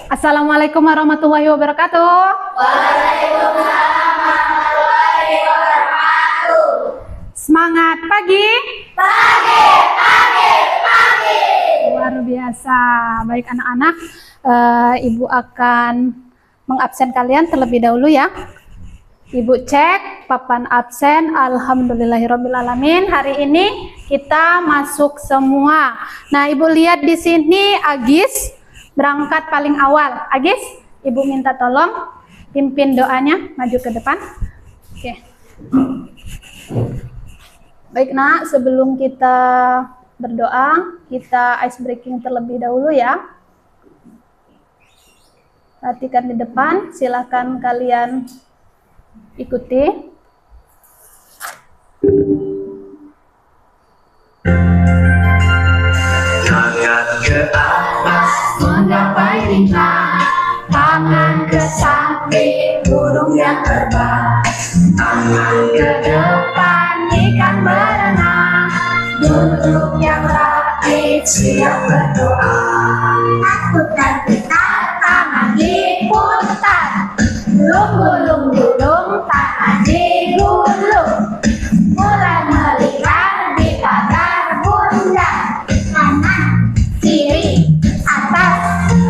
Assalamualaikum warahmatullahi wabarakatuh. Waalaikumsalam warahmatullahi wabarakatuh. Semangat pagi. Pagi, pagi, pagi. Luar biasa. Baik anak-anak, Ibu akan mengabsen kalian terlebih dahulu ya. Ibu cek papan absen. Alhamdulillahirobbilalamin. Hari ini kita masuk semua. Nah, Ibu lihat di sini Agis berangkat paling awal. Agis, Ibu minta tolong pimpin doanya, maju ke depan. Oke. Baik nak, sebelum kita berdoa, kita ice breaking terlebih dahulu ya. Perhatikan di depan, silakan kalian ikuti. Tangan ke atas menggapai bintang, tangan ke samping burung yang terbang, tangan ke depan ikan berenang, duduk yang rapi siap berdoa. Takutkan kita tangan diputar, gulung gulung tangan digulung, mulai melingkar di pagar bunda, kanan kiri atas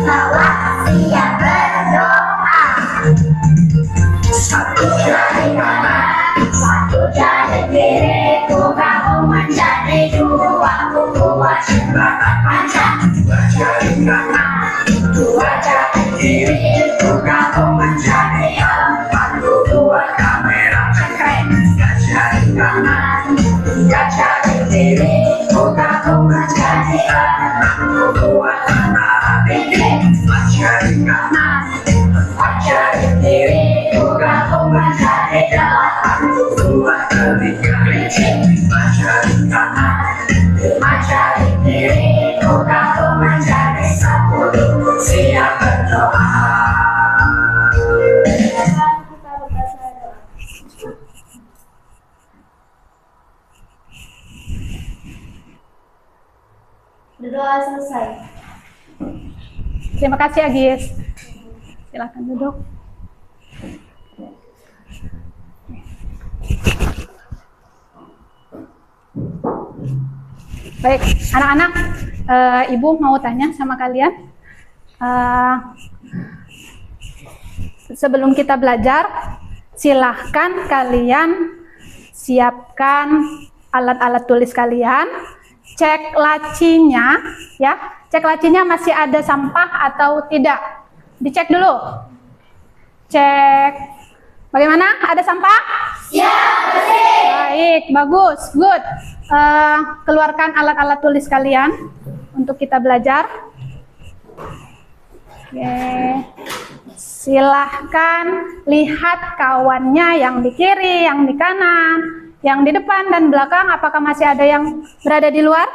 bawah siap berdoa. Satu jari kanan, Satu jari kiri, buka menjadi dua, buat jembatan panjang. dua jari kanan, dua jari kiri, bergabung menjadi empat. Buat kamera keren, tiga jari kanan, tiga jari kiri, bergabung menjadi enam. Buat menara tinggi, empat jari kanan, empat jari kiri, bergabung menjadi delapan. Buat telinga kelinci, lima jari kanan, lima jari kiri, bergabung menjadi 10. Siap berdoa. Berdoa selesai. Terima kasih Agis. Silakan duduk. Baik, anak-anak, Ibu mau tanya sama kalian. Sebelum kita belajar, silahkan kalian siapkan alat-alat tulis kalian. Cek lacinya, ya. Cek lacinya masih ada sampah atau tidak. Dicek dulu. Cek. Bagaimana? Ada sampah? Ya, bersih. Baik, bagus, good. Keluarkan alat-alat tulis kalian untuk kita belajar. Oke. Silahkan lihat kawannya yang di kiri, yang di kanan, yang di depan dan belakang. Apakah masih ada yang berada di luar?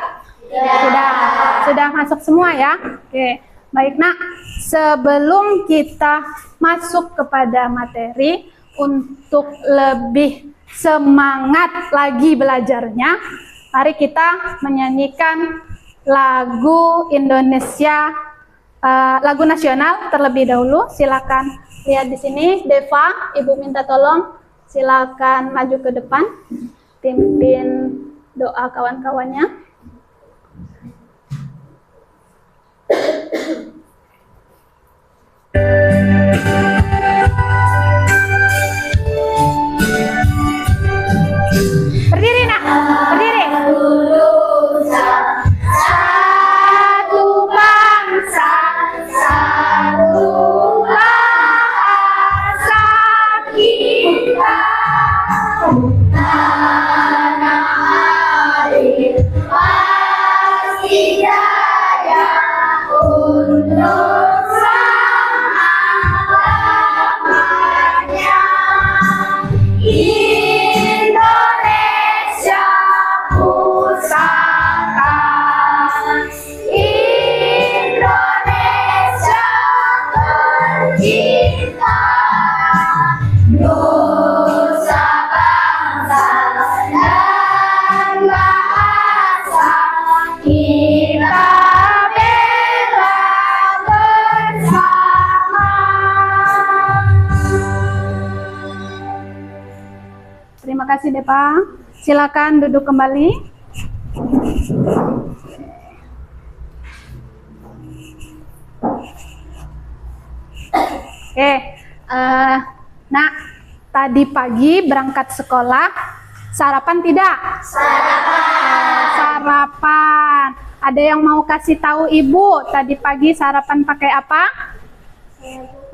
Sudah masuk semua ya. Oke, baik nak. Sebelum kita masuk kepada materi, untuk lebih semangat lagi belajarnya, mari kita menyanyikan lagu Indonesia, lagu nasional terlebih dahulu. Silakan lihat di sini. Deva, Ibu minta tolong silakan maju ke depan, pimpin doa kawan-kawannya. Berdiri nak, berdiri. Satu bangsa, satu bahasa kita. Tanah air pasti jaya untuk kasih Depang. Silakan duduk kembali. Oke, nak, tadi pagi berangkat sekolah, sarapan tidak? Sarapan. Ada yang mau kasih tahu ibu, tadi pagi sarapan pakai apa?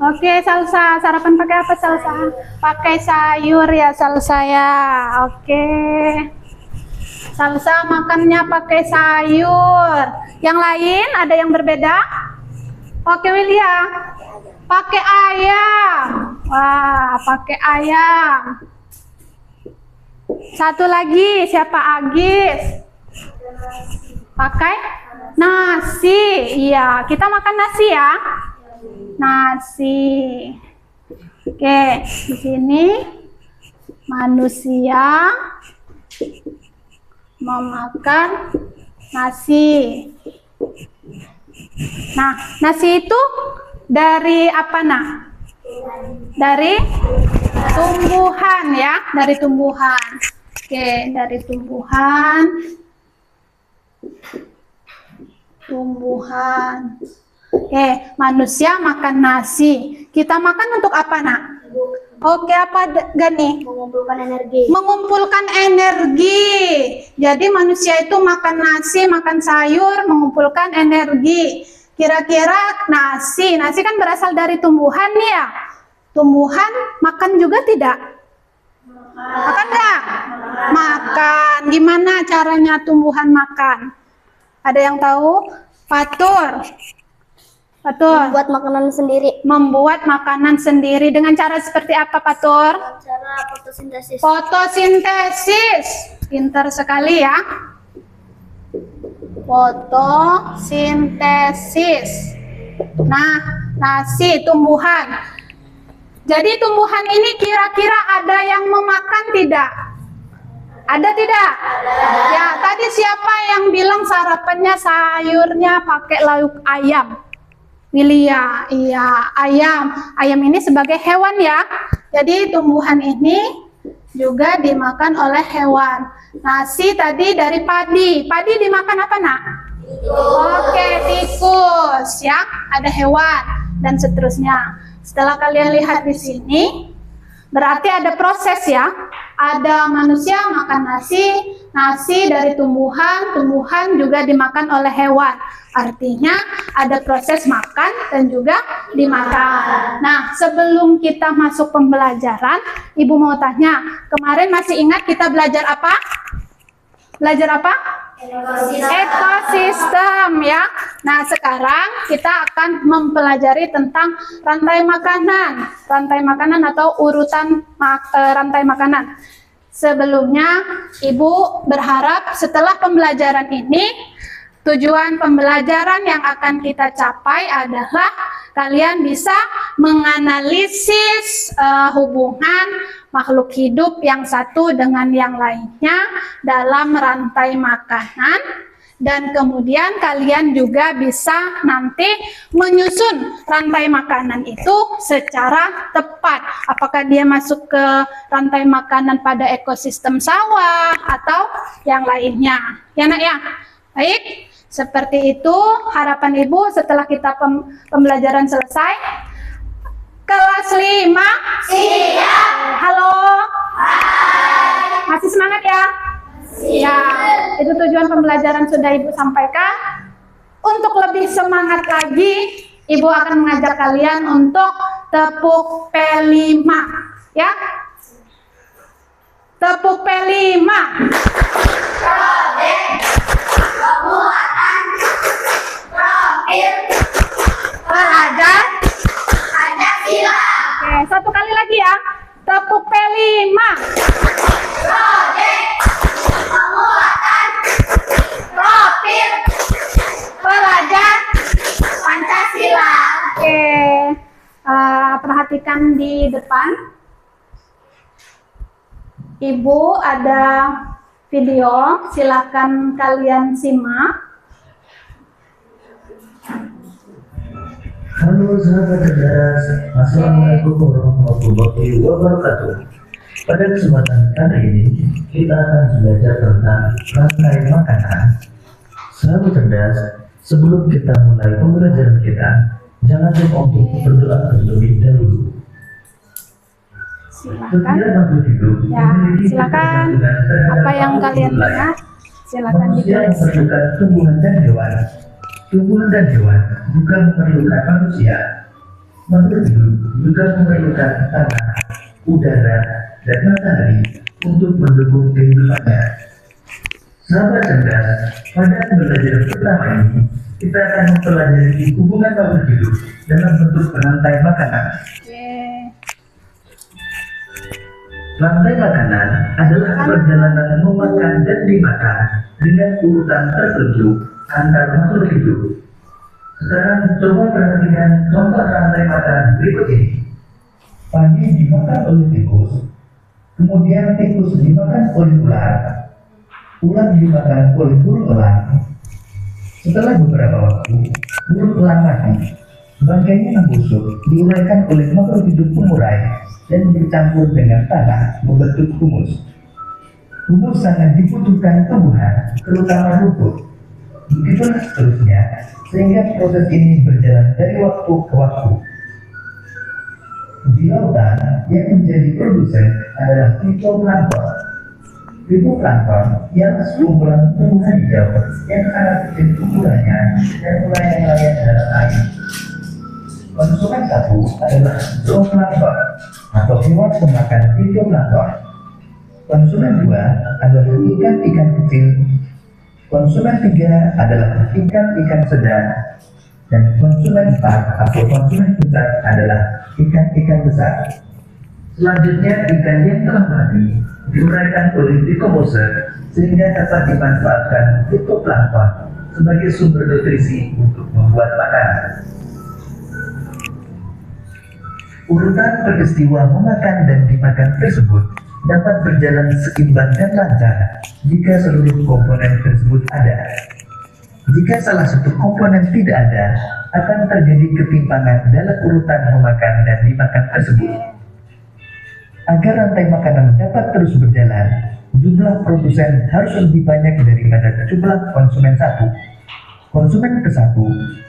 Oke, salsa. Sarapan pakai apa salsa? Pakai sayur ya salsa ya. Oke. Salsa makannya pakai sayur. Yang lain ada yang berbeda? Oke, William. Pakai ayam. Wah, pakai ayam. Satu lagi, siapa Agis? Pakai nasi. Iya, kita makan nasi ya. Nasi. Oke, di sini manusia memakan nasi. Nah, nasi itu dari apa, nak? Dari tumbuhan ya, dari tumbuhan. Oke, dari tumbuhan. Oke, manusia makan nasi. Kita makan untuk apa, nak? Oke, apa Gani? Mengumpulkan energi. Mengumpulkan energi. Jadi manusia itu makan nasi, makan sayur, mengumpulkan energi. Kira-kira nasi kan berasal dari tumbuhan nih ya. Tumbuhan makan juga tidak? Makan nggak? Makan. Gimana caranya tumbuhan makan? Ada yang tahu? Fatur. Membuat makanan sendiri. Membuat makanan sendiri dengan cara seperti apa, Fatur? Cara fotosintesis. Fotosintesis. Pintar sekali ya. Fotosintesis. Nah, nasi tumbuhan. Jadi tumbuhan ini kira-kira ada yang memakan tidak? Ada tidak? Ya, tadi siapa yang bilang sarapannya sayurnya pakai lauk ayam? Willia, iya, ayam. Ayam ini sebagai hewan ya. Jadi tumbuhan ini juga dimakan oleh hewan. Nasi tadi dari padi. Padi dimakan apa, nak? Oke, tikus ya. Ada hewan dan seterusnya. Setelah kalian lihat di sini, berarti ada proses ya. Ada manusia makan nasi dari tumbuhan, tumbuhan juga dimakan oleh hewan. Artinya ada proses makan dan juga dimakan. Nah, sebelum kita masuk pembelajaran, Ibu mau tanya, kemarin masih ingat kita belajar apa? Belajar apa? Ekosistem ya. Nah, sekarang kita akan mempelajari tentang rantai makanan atau urutan rantai makanan. Sebelumnya, Ibu berharap setelah pembelajaran ini, tujuan pembelajaran yang akan kita capai adalah kalian bisa menganalisis hubungan makhluk hidup yang satu dengan yang lainnya dalam rantai makanan, dan kemudian kalian juga bisa nanti menyusun rantai makanan itu secara tepat. Apakah dia masuk ke rantai makanan pada ekosistem sawah atau yang lainnya. Ya, nak ya? Baik, seperti itu harapan Ibu setelah kita pembelajaran selesai. Kelas 5 siap. Halo. Hai. Masih semangat ya? Siap. Ya, itu tujuan pembelajaran sudah Ibu sampaikan. Untuk lebih semangat lagi, Ibu akan mengajak kalian untuk tepuk P5 ya. Tepuk P5. Prode, pemuatan, profil, Pelajar. Pancasila. Oke, satu kali lagi ya. Tepuk P5. Prode, pemuatan, profil, Pelajar. Pancasila. Oke, perhatikan di depan. Ibu ada video, silakan kalian simak. Halo sahabat cerdas, Assalamualaikum warahmatullahi wabarakatuh. Pada kesempatan kali ini, kita akan belajar tentang rantai makanan. Sahabat cerdas, sebelum kita mulai pembelajaran kita, jangan lupa untuk berdoa terlebih dahulu. Silakan. Ya, silakan. Apa yang kalian lihat, silakan Manusia ditulis. memerlukan tumbuhan dan hewan. Tumbuhan dan hewan juga memerlukan manusia. Makhluk hidup juga memerlukan tanah, udara, dan matahari untuk mendukung kehidupannya. Sahabat cerdas, pada pembelajaran pertama ini, kita akan mempelajari hubungan makhluk hidup dalam bentuk rantai makanan. Oke. Rantai makanan adalah perjalanan memakan dan dimakan dengan urutan tertentu antar makhluk hidup. Sekarang coba perhatikan contoh rantai makanan berikut ini. Padi dimakan oleh tikus, kemudian tikus dimakan oleh ular, ular dimakan oleh burung elang. Setelah beberapa waktu, burung elang mati. Bangkainya membusuk, diuraikan oleh makhluk hidup pengurai dan bercampur dengan tanah membentuk humus. Humus sangat dibutuhkan tumbuhan, terutama rumput. Begitulah seterusnya, sehingga proses ini berjalan dari waktu ke waktu. Di lautan, yang menjadi produsen adalah fitoplankton. Fitoplankton ialah sekumpulan tumbuhan hijau yang sangat kecil ukurannya dan melayang-layang dalam air. Konsumen satu adalah zooplankton atau hewan pemakan fitoplankton. Konsumen dua adalah ikan-ikan kecil. Konsumen tiga adalah ikan-ikan sedang. Dan konsumen empat atau konsumen besar adalah ikan-ikan besar. Selanjutnya, ikan yang telah mati diuraikan oleh dekomposer sehingga dapat dimanfaatkan fitoplankton sebagai sumber nutrisi untuk membuat makanan. Urutan peristiwa memakan dan dimakan tersebut dapat berjalan seimbang dan lancar jika seluruh komponen tersebut ada. Jika salah satu komponen tidak ada, akan terjadi ketimpangan dalam urutan memakan dan dimakan tersebut. Agar rantai makanan dapat terus berjalan, jumlah produsen harus lebih banyak daripada jumlah konsumen satu. Konsumen ke satu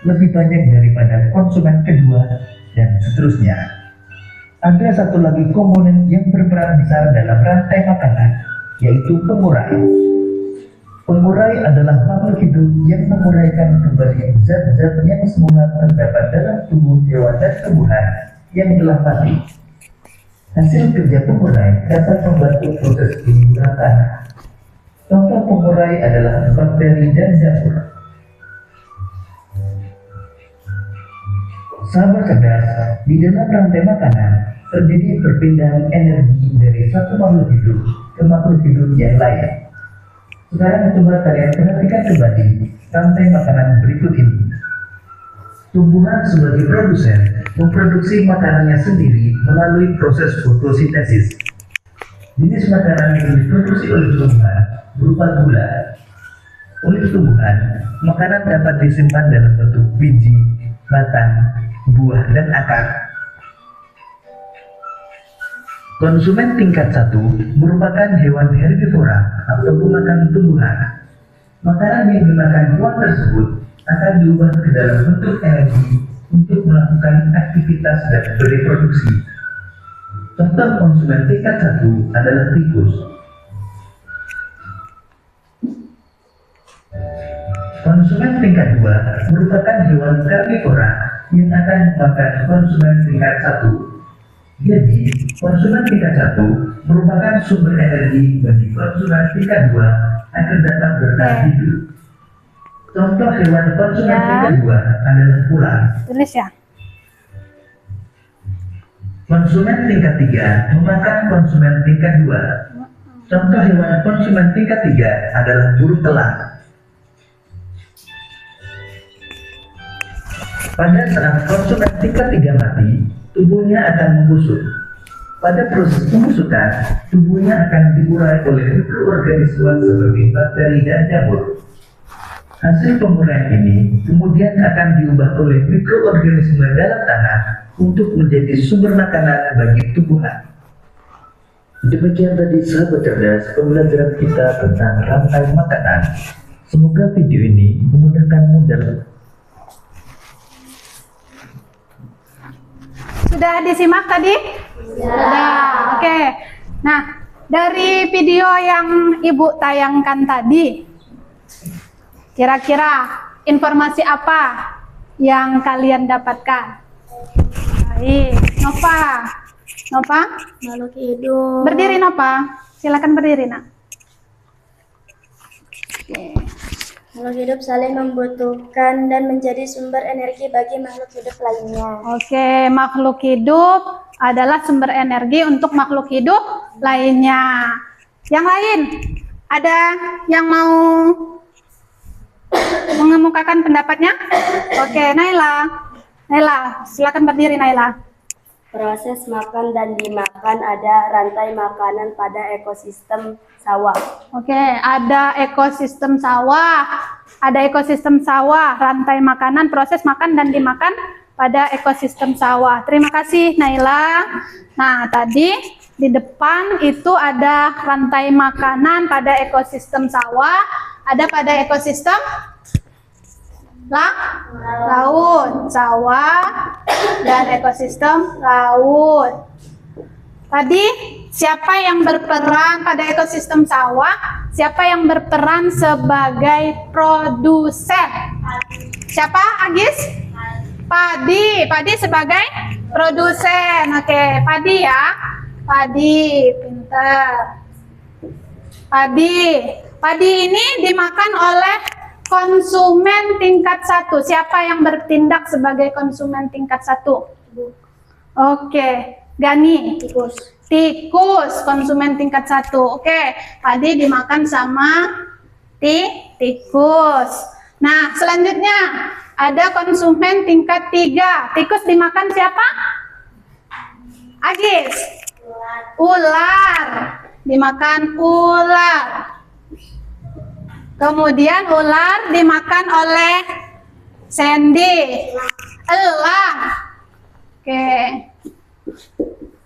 lebih banyak daripada konsumen kedua, dan seterusnya. Ada satu lagi komponen yang berperan besar dalam rantai makanan, yaitu pengurai. Pengurai adalah makhluk hidup yang menguraikan kembali zat-zat yang semula terdapat dalam tubuh hewan dan tumbuhan yang telah mati. Hasil kerja pengurai dapat membantu proses penyuburan tanah. Contoh pengurai adalah bakteri dan jamur. Sahabat cerdas, di dalam rantai makanan terjadi perpindahan energi dari satu makhluk hidup ke makhluk hidup yang lain. Sekarang coba kalian perhatikan kembali rantai makanan berikut ini. Tumbuhan sebagai produsen memproduksi makanannya sendiri melalui proses fotosintesis. Jenis makanan yang diproduksi oleh tumbuhan berupa gula. Oleh tumbuhan, makanan dapat disimpan dalam bentuk biji, batang, buah, dan akar. Konsumen tingkat 1 merupakan hewan herbivora atau pemakan tumbuhan. Makanan yang dimakan hewan tersebut akan diubah ke dalam bentuk energi untuk melakukan aktivitas dan bereproduksi. Contoh konsumen tingkat 1 adalah tikus. Konsumen tingkat 2 merupakan hewan karnivora yang akan memakan konsumen tingkat 1. Jadi, konsumen tingkat 1 merupakan sumber energi bagi konsumen tingkat 2 agar dapat bertahan hidup. Contoh hewan konsumen tingkat 2 adalah ular. Tulis ya. Konsumen tingkat 3 memakan konsumen tingkat 2. Contoh hewan konsumen tingkat 3 adalah burung elang. Pada saat konsumen tingkat 3 mati, tubuhnya akan membusuk. Pada proses pembusukan, tubuhnya akan diurai oleh mikroorganisme seperti bakteri dan jamur. Hasil penguraian ini kemudian akan diubah oleh mikroorganisme dalam tanah untuk menjadi sumber makanan bagi tumbuhan. Demikian tadi sahabat cerdas pembelajaran kita tentang rantai makanan. Semoga video ini memudahkanmu dalam. Sudah disimak tadi? Sudah. Oke. Nah, dari video yang Ibu tayangkan tadi, kira-kira informasi apa yang kalian dapatkan? Baik, Nova. Nova? Makhluk hidup. Berdiri, Nova. Silakan berdiri, Nak. Oke. Makhluk hidup saling membutuhkan dan menjadi sumber energi bagi makhluk hidup lainnya. Oke, makhluk hidup adalah sumber energi untuk makhluk hidup lainnya. Yang lain, ada yang mau mengemukakan pendapatnya? Oke, Naila. Naila, silakan berdiri, Naila. Proses makan dan dimakan ada rantai makanan pada ekosistem sawah. Oke, ada ekosistem sawah. Ada ekosistem sawah, rantai makanan, proses makan dan dimakan pada ekosistem sawah. Terima kasih, Naila. Nah, tadi di depan itu ada rantai makanan pada ekosistem sawah, ada pada ekosistem laut, sawah, dan ekosistem laut. Tadi siapa yang berperan pada ekosistem sawah? Siapa yang berperan sebagai produsen? Siapa, Agis? Padi. Padi sebagai produsen. Oke, Padi ya. Padi, pintar. Padi. Padi ini dimakan oleh konsumen tingkat 1. Siapa yang bertindak sebagai konsumen tingkat 1? Oke, Gani. Tikus. Tikus, konsumen tingkat 1. Oke, padi dimakan sama tikus. Nah, selanjutnya ada konsumen tingkat 3. Tikus dimakan siapa? Agis. Ular. Dimakan ular. Kemudian ular dimakan oleh Sandy. Elang. Oke.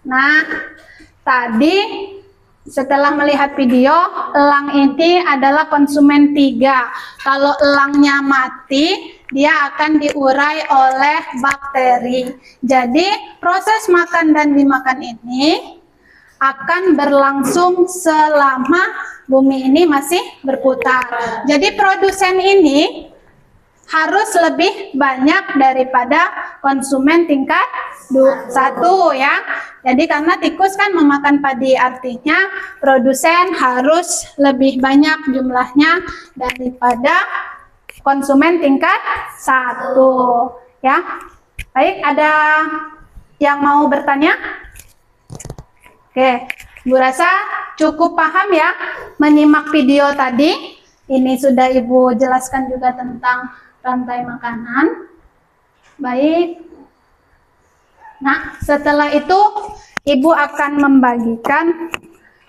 Nah, tadi setelah melihat video, elang ini adalah konsumen 3. Kalau elangnya mati, dia akan diurai oleh bakteri. Jadi, proses makan dan dimakan ini akan berlangsung selama bumi ini masih berputar. Jadi produsen ini harus lebih banyak daripada konsumen tingkat 1 ya. Jadi karena tikus kan memakan padi, artinya produsen harus lebih banyak jumlahnya daripada konsumen tingkat 1 ya. Baik, ada yang mau bertanya? Oke, Bu rasa cukup paham ya menyimak video tadi. Ini sudah Ibu jelaskan juga tentang rantai makanan. Baik. Nah, setelah itu Ibu akan membagikan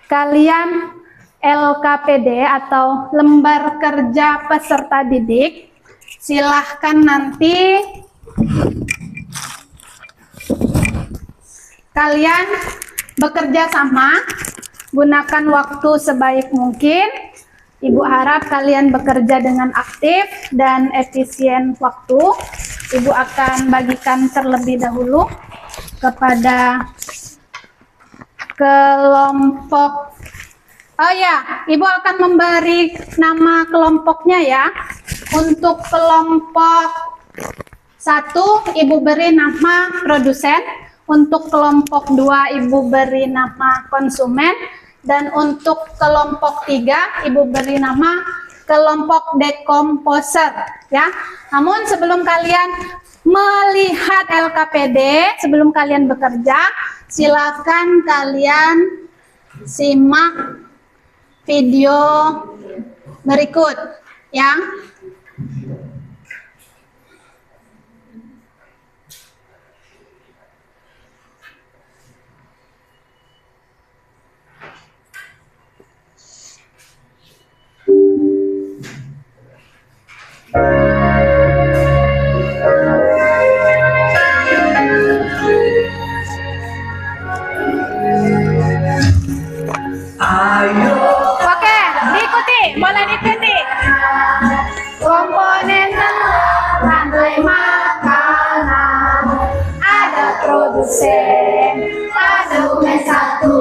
kalian LKPD atau lembar kerja peserta didik. Silahkan nanti kalian bekerja sama, gunakan waktu sebaik mungkin. Ibu harap kalian bekerja dengan aktif dan efisien waktu. Ibu akan bagikan terlebih dahulu kepada kelompok. Oh ya, Ibu akan memberi nama kelompoknya ya. Untuk kelompok 1, Ibu beri nama produsen. Untuk kelompok 2, Ibu beri nama konsumen. Dan untuk kelompok 3, Ibu beri nama kelompok dekomposer ya. Namun sebelum kalian melihat LKPD, sebelum kalian bekerja, silakan kalian simak video berikut ya. produsen. Konsumen satu,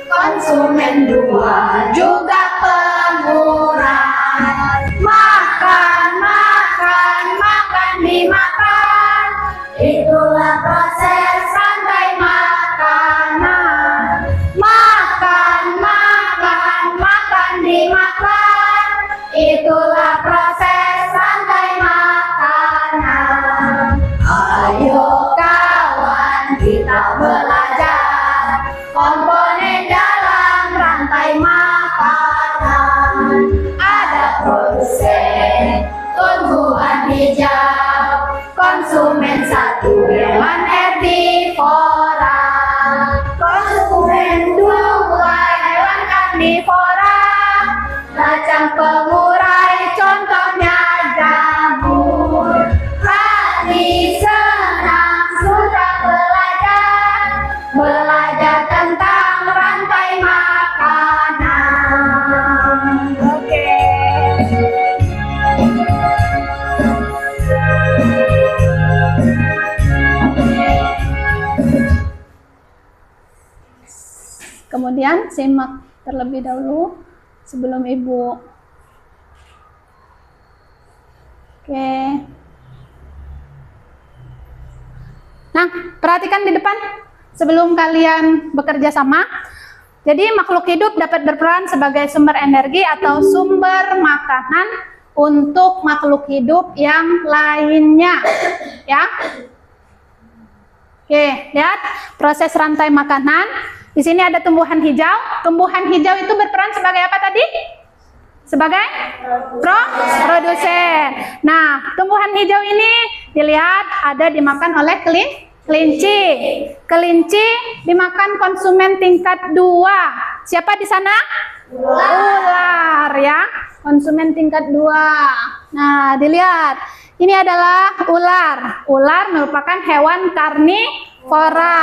konsumen dua, juga pemurah. Makan, makan, makan dimakan. Itulah proses rantai makanan. Makan, makan, makan dimakan. Itulah proses rantai makanan. Ayo kawan, kita belajar komponen dalam rantai makanan. Ada produsen tumbuhan hijau, konsumen satu hewan herbivora, konsumen dua hewan karnivora, kacang pengurai contohnya jamur. Hati senang sudah belajar tentang rantai makanan. Oke. Kemudian simak terlebih dahulu sebelum Ibu. Oke. Nah, perhatikan di depan sebelum kalian bekerja sama. Jadi makhluk hidup dapat berperan sebagai sumber energi atau sumber makanan untuk makhluk hidup yang lainnya. Ya. Oke, lihat proses rantai makanan. Di sini ada tumbuhan hijau. Tumbuhan hijau itu berperan sebagai apa tadi? Sebagai produsen. Nah, tumbuhan hijau ini dilihat ada dimakan oleh kelinci. Kelinci dimakan konsumen tingkat 2. Siapa di sana? Ular ya. Konsumen tingkat 2. Nah, dilihat. Ini adalah ular. Ular merupakan hewan karnivora.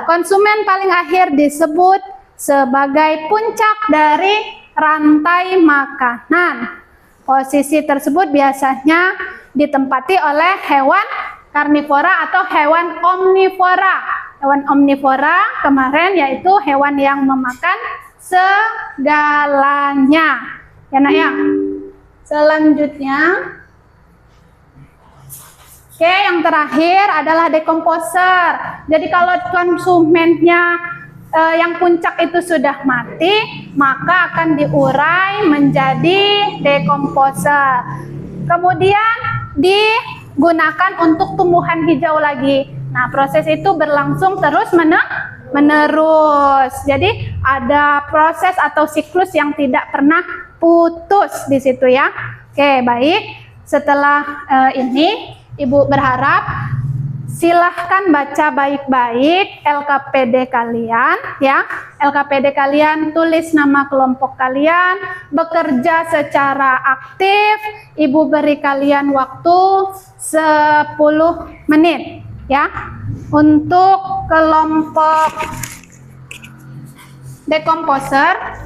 Konsumen paling akhir disebut sebagai puncak dari rantai makanan. Posisi tersebut biasanya ditempati oleh hewan karnivora atau hewan omnivora. Hewan omnivora kemarin yaitu hewan yang memakan segalanya. Ya nak ya. Selanjutnya, oke, yang terakhir adalah dekomposer. Jadi kalau konsumennya yang puncak itu sudah mati, maka akan diurai menjadi dekomposer. Kemudian digunakan untuk tumbuhan hijau lagi. Nah, proses itu berlangsung terus menerus. Jadi ada proses atau siklus yang tidak pernah putus di situ ya. Oke, baik. Setelah ini Ibu berharap silahkan baca baik-baik LKPD kalian ya. LKPD kalian, tulis nama kelompok kalian, bekerja secara aktif. Ibu beri kalian waktu 10 menit ya. Untuk kelompok dekomposer,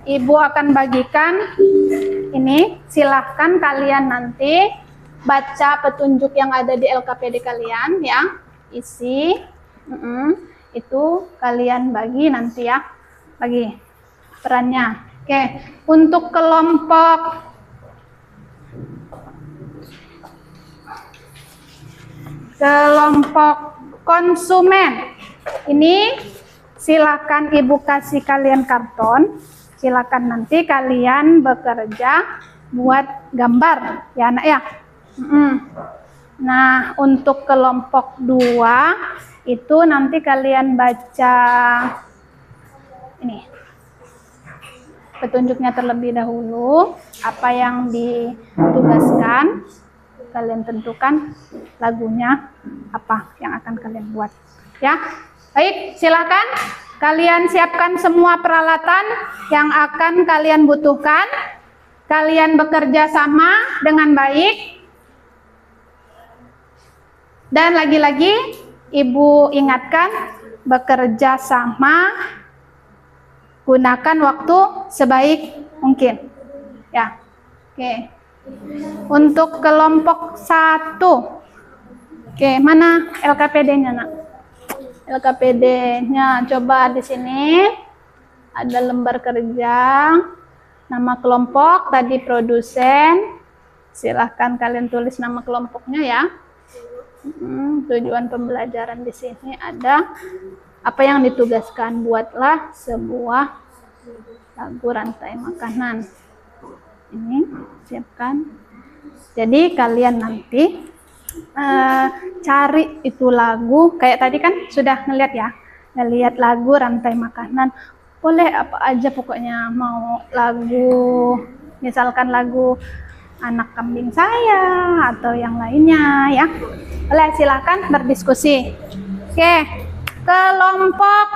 Ibu akan bagikan ini. Silahkan kalian nanti baca petunjuk yang ada di LKPD kalian ya, isi itu kalian bagi nanti ya, bagi perannya. Oke, untuk kelompok konsumen ini silakan Ibu kasih kalian karton, silakan nanti kalian bekerja buat gambar ya anak ya. Nah, untuk kelompok 2 itu nanti kalian baca ini petunjuknya terlebih dahulu, apa yang ditugaskan, kalian tentukan lagunya apa yang akan kalian buat ya. Baik, silakan kalian siapkan semua peralatan yang akan kalian butuhkan. Kalian bekerja sama dengan baik. Dan lagi-lagi Ibu ingatkan, bekerja sama, gunakan waktu sebaik mungkin ya. Oke, untuk kelompok 1, oke, mana LKPD-nya nak? LKPD-nya coba di sini ada lembar kerja, nama kelompok tadi produsen. Silahkan kalian tulis nama kelompoknya ya. Tujuan pembelajaran di sini ada apa yang ditugaskan, buatlah sebuah lagu rantai makanan. Ini siapkan. Jadi kalian nanti cari itu lagu kayak tadi kan sudah ngeliat ya, ngeliat lagu rantai makanan, boleh apa aja pokoknya, mau lagu misalkan lagu anak kambing saya atau yang lainnya ya, boleh silahkan berdiskusi. Oke, kelompok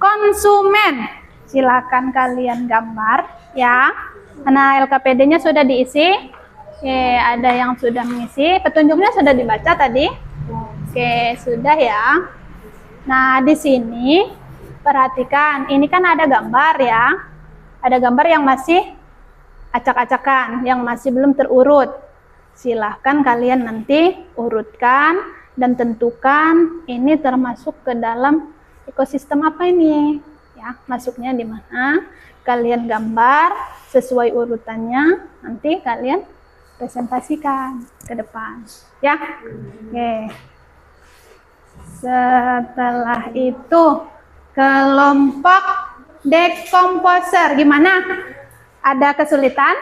konsumen silahkan kalian gambar ya. Nah, LKPD-nya sudah diisi. Oke, ada yang sudah mengisi. Petunjuknya sudah dibaca tadi. Oke, sudah ya. Nah, di sini perhatikan, ini kan ada gambar ya. Ada gambar yang masih acak-acakan, yang masih belum terurut. Silahkan kalian nanti urutkan dan tentukan ini termasuk ke dalam ekosistem apa ini. Ya, masuknya di mana? Kalian gambar sesuai urutannya, nanti kalian presentasikan ke depan ya. Oke, setelah itu kelompok dekomposer gimana? Ada kesulitan?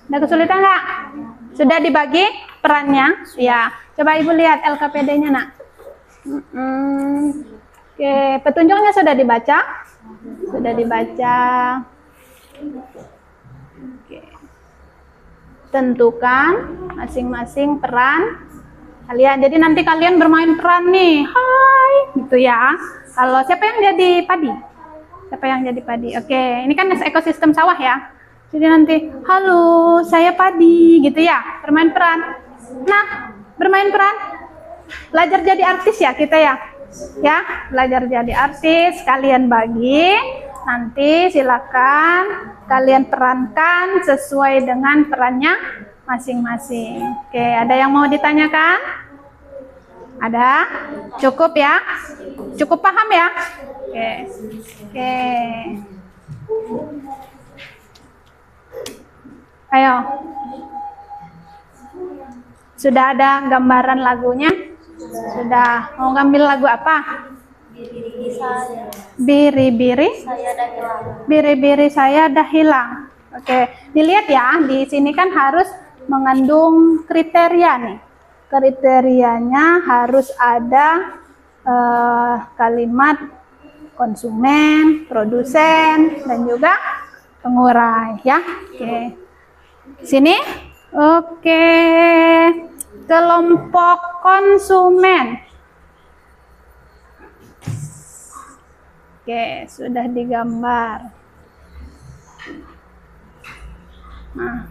Ada kesulitan nggak? Sudah dibagi perannya ya, coba ibu lihat LKPD-nya nak. Oke, petunjuknya sudah dibaca? Sudah dibaca. Oke. Tentukan masing-masing peran kalian. Jadi nanti kalian bermain peran nih. Hai, gitu ya. Kalau siapa yang jadi padi? Siapa yang jadi padi? Oke, ini kan ekosistem sawah ya. Jadi nanti, halo, saya padi, gitu ya. Bermain peran. Nah, bermain peran. Belajar jadi artis ya kita ya. Ya, belajar jadi artis. Kalian bagi. Nanti silakan kalian perankan sesuai dengan perannya masing-masing. Oke, ada yang mau ditanyakan? Ada? Cukup ya? Cukup paham ya? Oke. Oke. Ayo. Sudah ada gambaran lagunya? Sudah. Mau ngambil lagu apa? Biri-biri biri-biri saya dah hilang. Oke, dilihat ya, di sini kan harus mengandung kriteria nih. Kriterianya harus ada kalimat konsumen, produsen, dan juga pengurai ya. Oke. Sini. Oke. Kelompok konsumen. Oke, sudah digambar. Nah,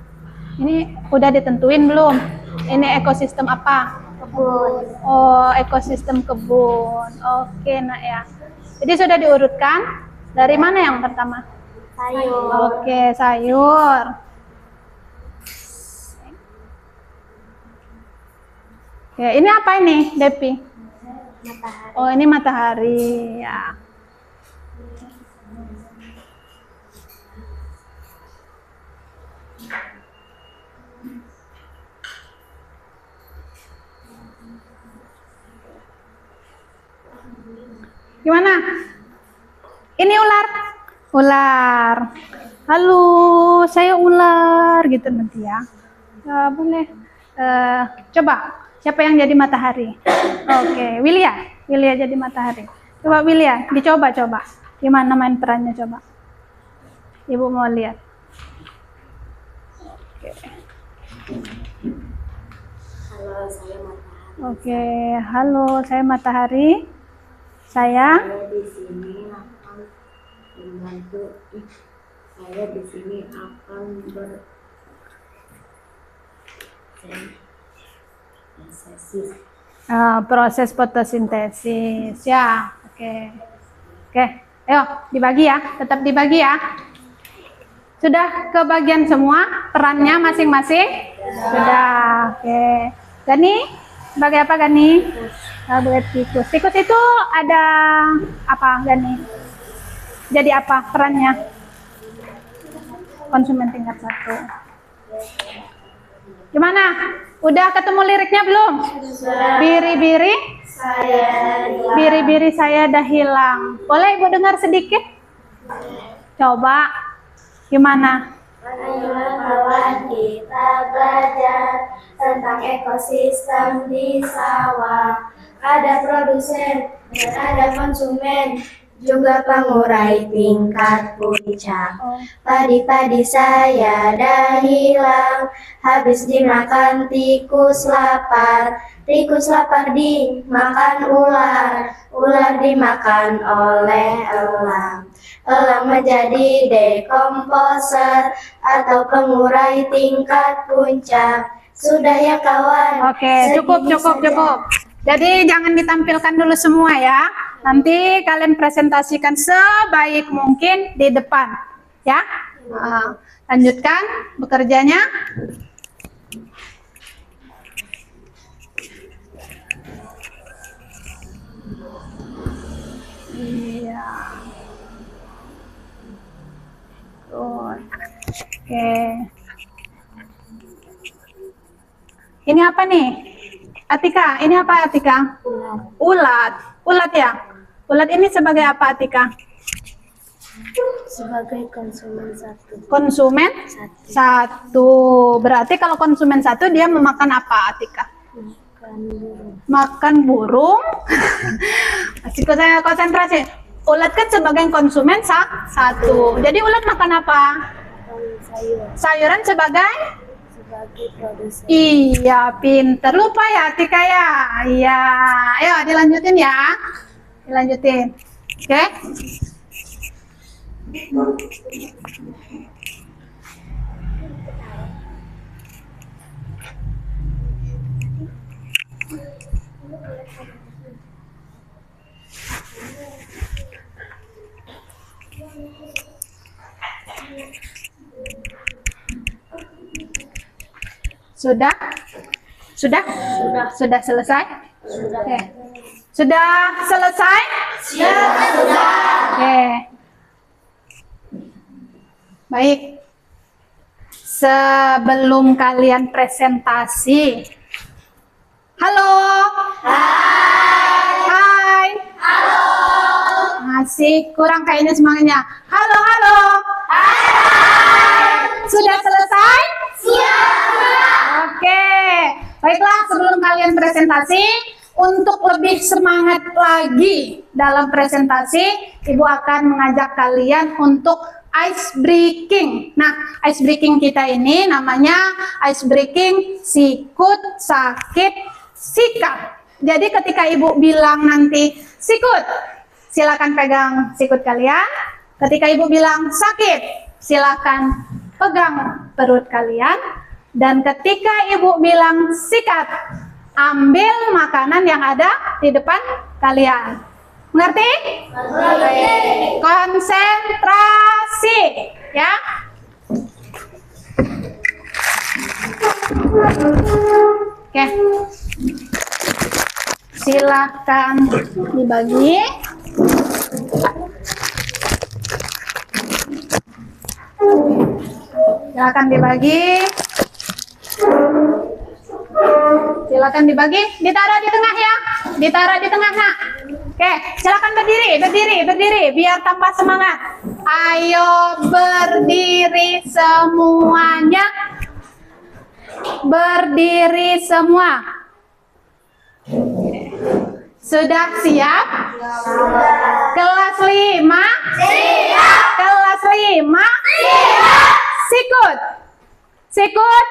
ini udah ditentuin belum? Ini ekosistem apa? Kebun. Oh, ekosistem kebun. Oke, nak ya. Jadi sudah diurutkan. Dari mana yang pertama? Sayur. Oke, sayur. Oke, ini apa ini, Depi? Matahari. Oh, ini matahari ya. Gimana? Ini ular. Ular. Halo, saya ular gitu nanti ya. Boleh. Coba, siapa yang jadi matahari? Oke, Willia. Willia jadi matahari. Coba Willia, dicoba-coba. Gimana main perannya coba? Ibu mau lihat. Oke. Halo, saya matahari. Oke, halo, saya matahari. Saya Saya di sini akan membantu. Saya di sini akan bersintesis. proses fotosintesis ya. Oke. Oke, ayo dibagi ya, tetap dibagi ya. Sudah kebagian semua perannya masing-masing? Sudah. Oke. Gani, Sebagai apa Gani? Sebagai tikus. Tikus itu ada apa Gani? Jadi apa perannya? Konsumen tingkat 1. Gimana? Udah ketemu liriknya belum? Biri-biri? Biri-biri saya dah hilang. Boleh Ibu dengar sedikit? Coba. Gimana? Kawan kita belajar tentang ekosistem di sawah. Ada produsen dan ada konsumen, juga pengurai tingkat puncak. Padi-padi saya dah hilang, habis dimakan tikus lapar. Tikus lapar dimakan ular, ular dimakan oleh elang. Elang menjadi dekomposer atau pengurai tingkat puncak. Sudah ya kawan. Oke, cukup. Jadi jangan ditampilkan dulu semua ya. Nanti kalian presentasikan sebaik mungkin di depan, ya. Lanjutkan bekerjanya. Iya. Good. Oke. Ini apa nih? Atika, ini apa Atika? Ulat. Ulat ya? Ulat ini sebagai apa Atika? Sebagai konsumen 1. Konsumen 1. Berarti kalau konsumen 1 dia memakan apa Atika? Makan burung. Masih konsentrasi. Ulat kan sebagai konsumen 1. Jadi ulat makan apa? Sayuran sebagai produsen. Iya, pinter. Lupa ya Atika ya. Iya. Ayo dilanjutin ya. Dilanjutin. Oke. Sudah? Sudah? Sudah selesai? Oke. Sudah selesai? Sudah. Oke. Baik. Sebelum kalian presentasi. Halo. Hai. Halo. Masih kurang kayaknya semangatnya. Halo. Sudah selesai? Oke, baiklah sebelum kalian presentasi, untuk lebih semangat lagi dalam presentasi, Ibu akan mengajak kalian untuk ice breaking. Nah, ice breaking kita ini namanya ice breaking sikut, sakit, sikat. Jadi ketika Ibu bilang nanti sikut, silakan pegang sikut kalian. Ketika Ibu bilang sakit, silakan pegang perut kalian. Dan ketika Ibu bilang sikat, ambil makanan yang ada di depan kalian. Mengerti? Konsentrasi, ya. Oke. Silakan dibagi. Silakan dibagi. Silakan dibagi, ditaruh di tengah ya. Ditaruh di tengah, Nak. Oke, silakan berdiri, biar tambah semangat. Ayo berdiri semuanya. Berdiri semua. Sudah siap? Kelas 5? Siap. Kelas 5? Siap. Sikut. Sikut.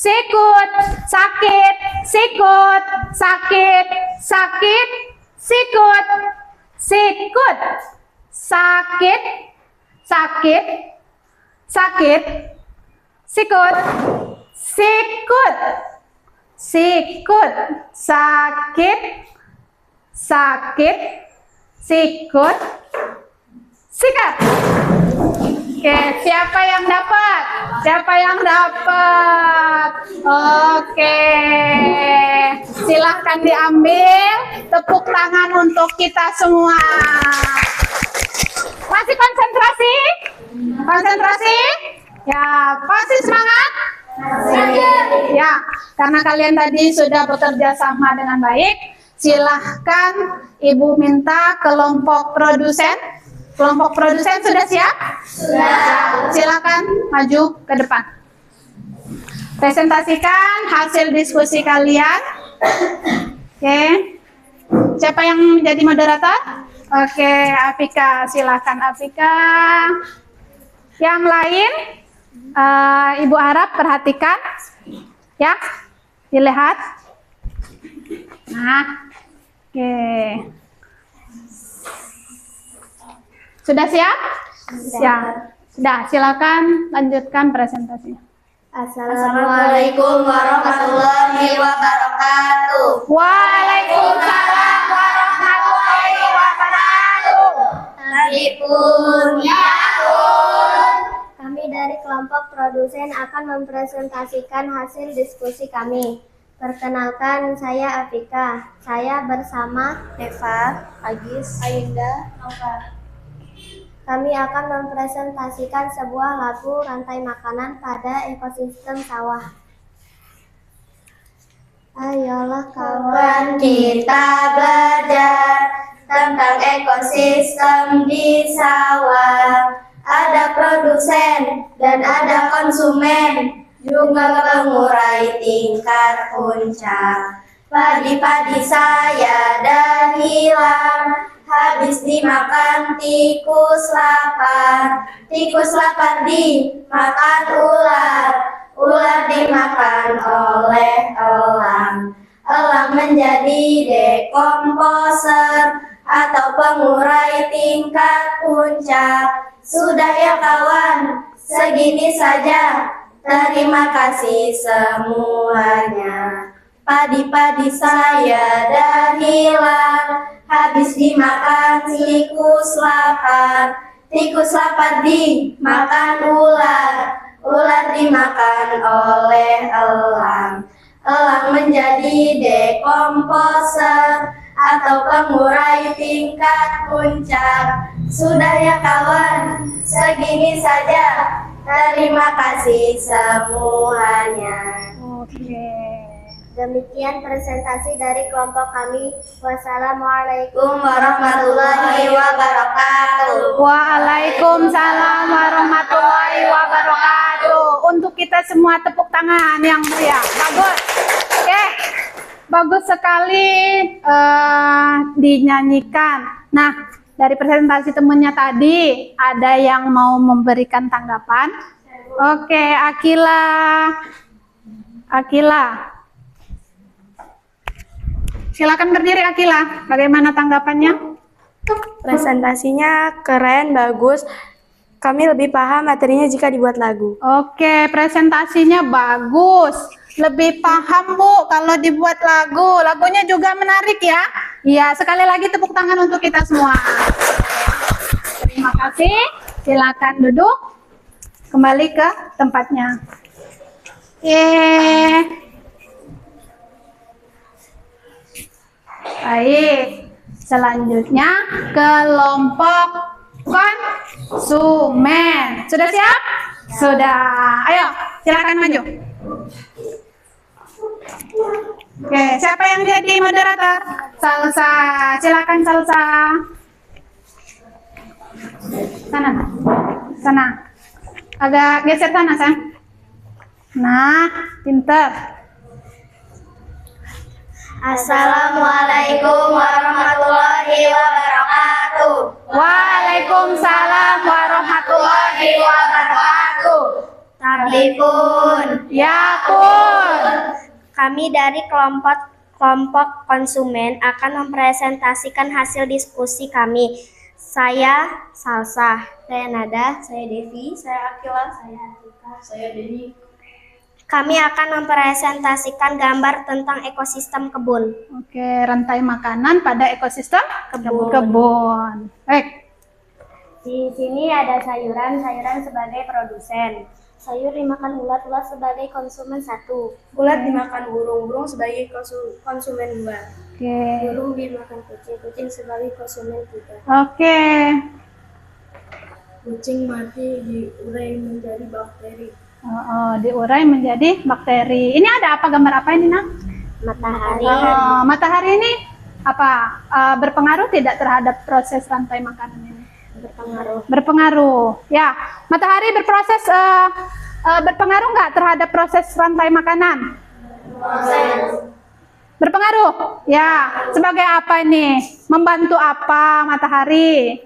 Sikut, sakit, sikut, sakit, sakit, sikut, sikut, sakit, sakit, sakit, sikut, sikut, sikut, sakit, sakit, sikut, sikat. Oke, siapa yang dapat? Siapa yang dapat? Oke, silahkan diambil. Tepuk tangan untuk kita semua. Masih konsentrasi? Konsentrasi? Ya, pasti semangat? Ya, karena kalian tadi sudah bekerja sama dengan baik, silahkan Ibu minta kelompok produsen. Kelompok produsen sudah siap? Sudah. Silakan maju ke depan. Presentasikan hasil diskusi kalian. Oke. Siapa yang menjadi moderator? Oke, Afika, silakan Afika. Yang lain, Ibu harap perhatikan, ya, dilihat. Nah, oke. Sudah siap? Siap. Sudah, silakan lanjutkan presentasinya. Assalamualaikum warahmatullahi wabarakatuh. Waalaikumsalam warahmatullahi wabarakatuh. Kami dari kelompok produsen akan mempresentasikan hasil diskusi kami. Perkenalkan, saya Afika. Saya bersama Deva, Agis, Ainda, Nova. Kami akan mempresentasikan sebuah lagu rantai makanan pada ekosistem sawah. Ayolah kawan, kita belajar tentang ekosistem di sawah. Ada produsen dan ada konsumen, juga pengurai tingkat puncak. Padi-padi saya dah hilang, habis dimakan tikus lapar. Tikus lapar dimakan ular, ular dimakan oleh elang. Elang menjadi dekomposer atau pengurai tingkat puncak. Sudah ya kawan, segini saja. Terima kasih semuanya. Padi-padi saya dah hilang, habis dimakan tikus lapar. Tikus lapar dimakan ular, ular dimakan oleh elang. Elang menjadi dekomposer atau pengurai tingkat puncak. Sudah ya kawan, segini saja. Terima kasih semuanya. Oke. Demikian presentasi dari kelompok kami. Wassalamualaikum warahmatullahi wabarakatuh. Waalaikumsalam warahmatullahi wabarakatuh. Untuk kita semua tepuk tangan yang mulia. Bagus. Oke. Bagus sekali dinyanyikan. Nah, dari presentasi temennya tadi, ada yang mau memberikan tanggapan? Oke, Akila. Akila. Silakan berdiri Akila. Bagaimana tanggapannya? Presentasinya keren, bagus. Kami lebih paham materinya jika dibuat lagu. Oke, presentasinya bagus. Lebih paham Bu kalau dibuat lagu. Lagunya juga menarik ya. Iya, sekali lagi tepuk tangan untuk kita semua. Terima kasih. Silakan duduk. Kembali ke tempatnya. Baik. Selanjutnya kelompok konsumen. Sudah siap? Sudah. Ayo, silakan maju. Oke, siapa yang jadi moderator? Salsa. Silakan Salsa. Sana. Sana. Agak geser sana, sayang. Nah, pinter. Assalamualaikum warahmatullahi wabarakatuh. Waalaikumsalam warahmatullahi wabarakatuh. Tarlipun. Ya pun. Kami dari kelompok konsumen akan mempresentasikan hasil diskusi kami. Saya Salsa, saya Nada, saya Devi, saya Akila, saya Atika, saya Deni. Kami akan mempresentasikan gambar tentang ekosistem kebun. Oke, rantai makanan pada ekosistem kebun. Baik. Di sini ada sayuran sebagai produsen. Sayur dimakan ulat sebagai konsumen satu. Ulat dimakan burung sebagai konsumen dua. Oke. Burung dimakan kucing sebagai konsumen tiga. Oke. Kucing mati diurai menjadi bakteri. Diurai menjadi bakteri. Ini ada apa, gambar apa ini, Nak? Matahari. Matahari ini apa? Berpengaruh tidak terhadap proses rantai makanan ini? Berpengaruh. Ya, matahari berpengaruh nggak terhadap proses rantai makanan? Berpengaruh. Ya, sebagai apa ini? Membantu apa matahari?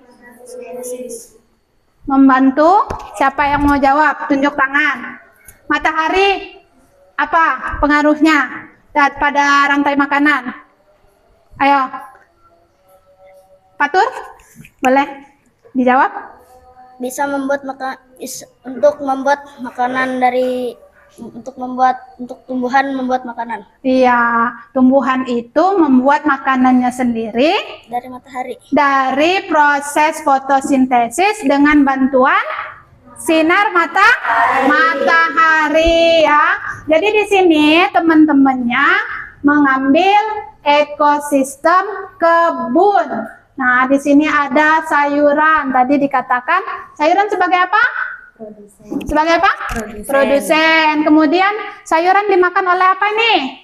Membantu? Siapa yang mau jawab? Tunjuk tangan. Matahari apa pengaruhnya pada rantai makanan? Ayo. Fatur? Boleh dijawab? Bisa untuk membuat makanan untuk tumbuhan membuat makanan Iya, tumbuhan itu membuat makanannya sendiri dari matahari. dari proses fotosintesis dengan bantuan sinar matahari ya. Jadi di sini teman-temannya mengambil ekosistem kebun. Nah, di sini ada sayuran. Tadi dikatakan sayuran sebagai apa? Sebagai apa? Produsen. Kemudian sayuran dimakan oleh apa nih?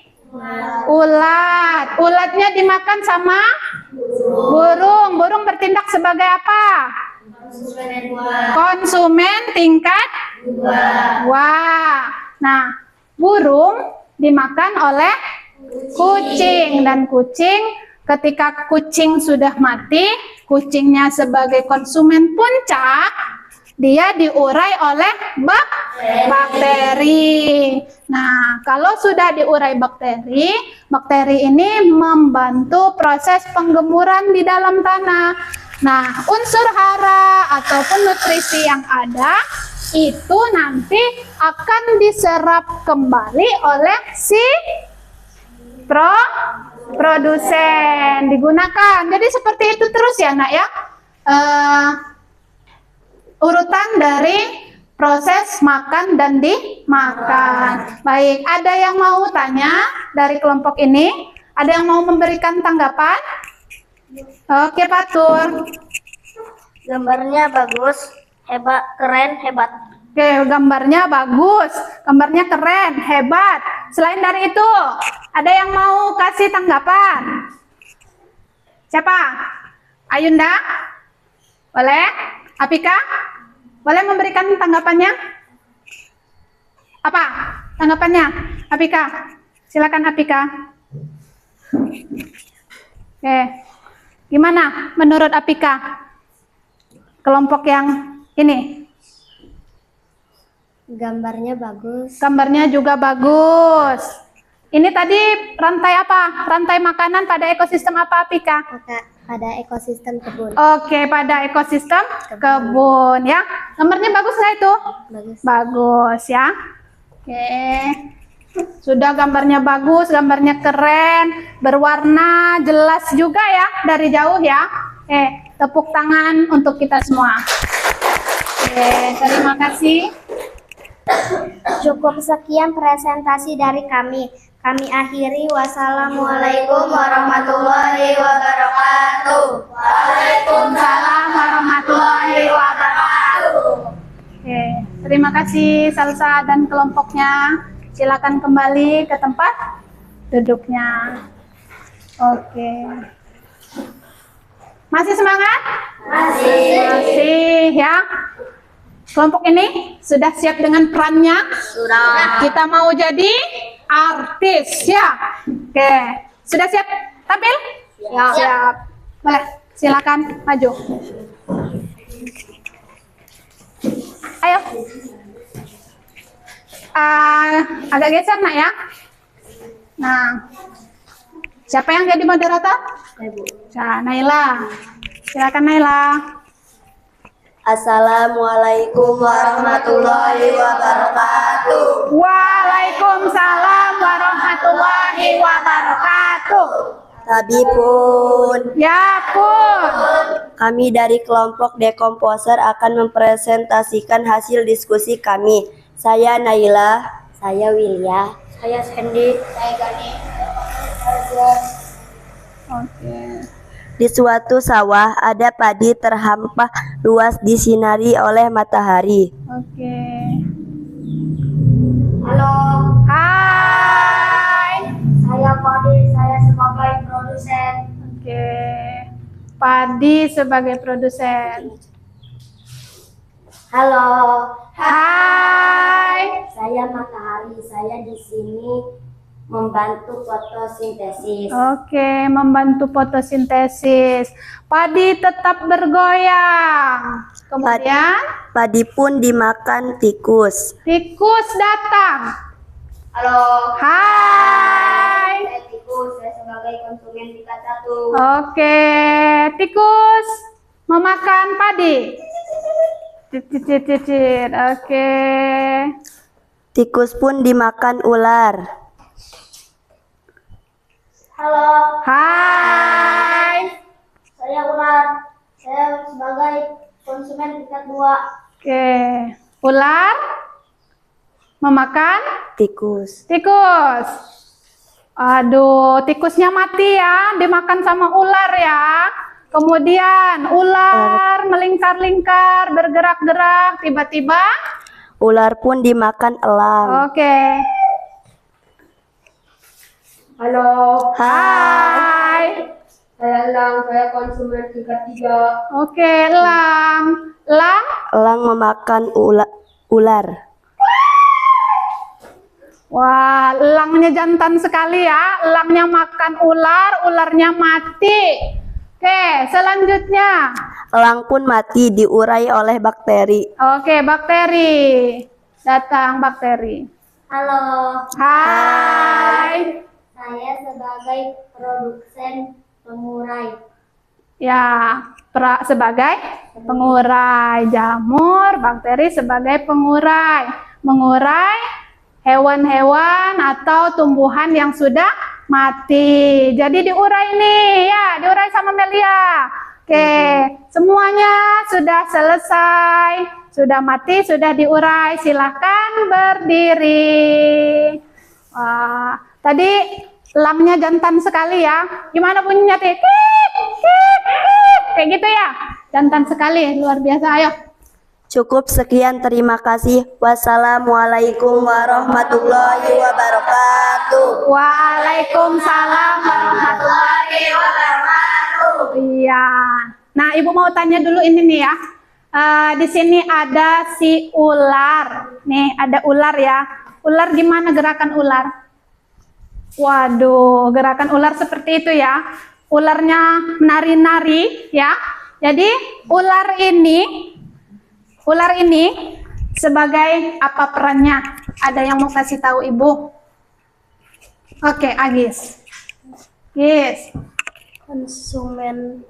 Ulat. Ulatnya dimakan sama burung. Burung bertindak sebagai apa? Konsumen tingkat 2. Nah, burung dimakan oleh kucing, dan kucing ketika kucing sudah mati, kucingnya sebagai konsumen puncak, dia diurai oleh bakteri. Nah, kalau sudah diurai bakteri, bakteri ini membantu proses penggemuran di dalam tanah. Nah, unsur hara ataupun nutrisi yang ada itu nanti akan diserap kembali oleh si produsen, digunakan. Jadi seperti itu terus ya, Nak ya. Urutan dari proses makan dan dimakan. Baik, ada yang mau tanya dari kelompok ini? Ada yang mau memberikan tanggapan? Oke, Fatur. Gambarnya bagus, keren, hebat. Oke, gambarnya bagus, gambarnya keren, hebat. Selain dari itu, ada yang mau kasih tanggapan? Siapa? Ayunda? Boleh? Apika? Boleh memberikan tanggapannya? Apa tanggapannya? Apika? Silakan Apika. Oke. Gimana menurut Apika? Kelompok yang ini? Gambarnya bagus. Gambarnya juga bagus. Ini tadi rantai apa? Rantai makanan pada ekosistem apa, Pika? Pada ekosistem kebun. Oke, pada ekosistem kebun ya. Gambarnya bagus nggak itu? Bagus. Bagus ya. Oke. Sudah gambarnya bagus, gambarnya keren, berwarna, jelas juga ya dari jauh ya. Tepuk tangan untuk kita semua. Terima kasih. Cukup sekian presentasi dari kami. Kami akhiri. Wassalamualaikum warahmatullahi wabarakatuh. Waalaikumsalam warahmatullahi wabarakatuh. Terima kasih Salsa dan kelompoknya. Silakan kembali ke tempat duduknya. Oke. Masih semangat? Masih ya. Kelompok ini sudah siap dengan perannya? Sudah. Kita mau jadi artis ya. Oke. Sudah siap tampil? Siap. Siap. Boleh, silakan maju. Ayo. Agak geser Nak ya. Nah, siapa yang jadi moderator? Naila. Silakan Naila. Assalamualaikum warahmatullahi wabarakatuh. Waalaikumsalam warahmatullahi wabarakatuh. Tapi pun, Ya pun. Kami dari kelompok Dekomposer akan mempresentasikan hasil diskusi kami. Saya Naila, saya Wilya, saya Sandy, saya Gani. Oke. Di suatu sawah ada padi terhampar luas disinari oleh matahari. Oke. Halo, Hai. saya Padi, saya sebagai produsen. Oke. Padi sebagai produsen. Halo, Hai. saya Matahari. Saya di sini membantu fotosintesis. Oke, membantu fotosintesis. Padi tetap bergoyang. Kemudian Padi pun dimakan tikus. tikus datang. Halo, Hai. saya Tikus. Saya sebagai konsumen tingkat 1. Oke, tikus memakan padi. Cicit. Oke. Tikus pun dimakan ular. Halo, Hai. saya Ular. Saya sebagai konsumen tingkat 2. Oke. Ular memakan Tikus. tikus. Aduh, tikusnya mati ya, dimakan sama ular ya. Kemudian ular melingkar-lingkar, bergerak-gerak, tiba-tiba Ular pun dimakan elang. oke. Halo, Hai. saya Elang. Saya konsumen tingkat 3. Oke, elang. Elang Elang memakan ular. wah, elangnya jantan sekali ya. Elangnya makan ular, ularnya mati. Oke, selanjutnya. Elang pun mati diurai oleh bakteri. Oke, bakteri. Datang bakteri. Halo, Hai. saya sebagai produsen pengurai. Ya, sebagai pengurai jamur, bakteri sebagai pengurai. Mengurai hewan-hewan atau tumbuhan yang sudah mati. Jadi diurai nih, ya, diurai sama Melia. Oke, semuanya sudah selesai, sudah mati, sudah diurai. Silahkan berdiri. Wah, tadi elangnya jantan sekali ya. Gimana bunyinya? Kik, kik, kik. Kayak gitu ya. Jantan sekali, luar biasa. Ayo. Cukup sekian, terima kasih. Wassalamualaikum warahmatullahi wabarakatuh. Waalaikumsalam warahmatullahi wabarakatuh. Iya. Nah, Ibu mau tanya dulu ini nih ya. Di sini ada si ular. Nih, ada ular ya. Ular gimana gerakan ular? Waduh, gerakan ular seperti itu ya. Ularnya menari-nari ya. Jadi ular ini sebagai apa perannya? Ada yang mau kasih tahu Ibu? Oke, Agis. Yes.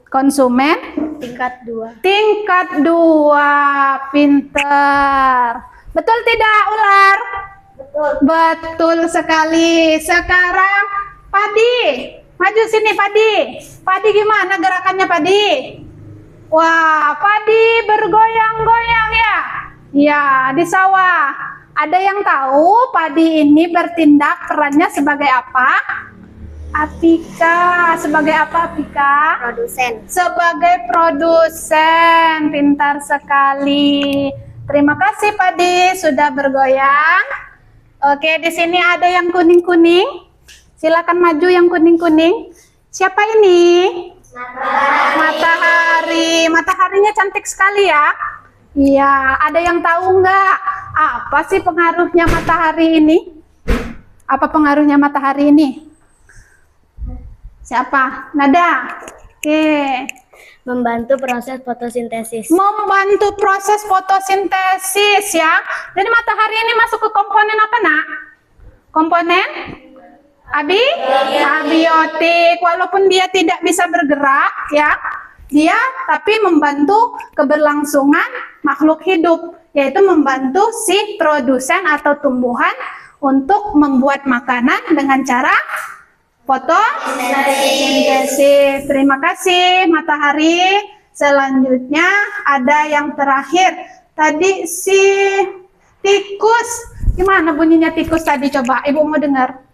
Konsumen Tingkat 2. tingkat 2. Pinter. Betul tidak ular? Betul. Betul sekali. Sekarang Padi, maju sini Padi. Padi gimana gerakannya Padi? Wah, Padi bergoyang-goyang ya. Ya, di sawah. Ada yang tahu Padi ini bertindak perannya sebagai apa? Apika. Sebagai apa Apika? Produsen. Sebagai produsen. Pintar sekali. Terima kasih Padi sudah bergoyang. Oke, di sini ada yang kuning-kuning. Silakan maju yang kuning-kuning. Siapa ini? Matahari. Mataharinya cantik sekali ya. Iya, ada yang tahu nggak apa sih pengaruhnya matahari ini? Apa pengaruhnya matahari ini? Siapa? Nada. Oke. Membantu proses fotosintesis. Membantu proses fotosintesis ya. Jadi matahari ini masuk ke komponen apa nak? Komponen abiotik. Walaupun dia tidak bisa bergerak ya, dia tapi membantu keberlangsungan makhluk hidup, yaitu membantu si produsen atau tumbuhan untuk membuat makanan dengan cara fotosintesis. Terima kasih matahari Selanjutnya ada yang terakhir. Tadi si tikus. Gimana bunyinya tikus tadi? Coba Ibu mau dengar.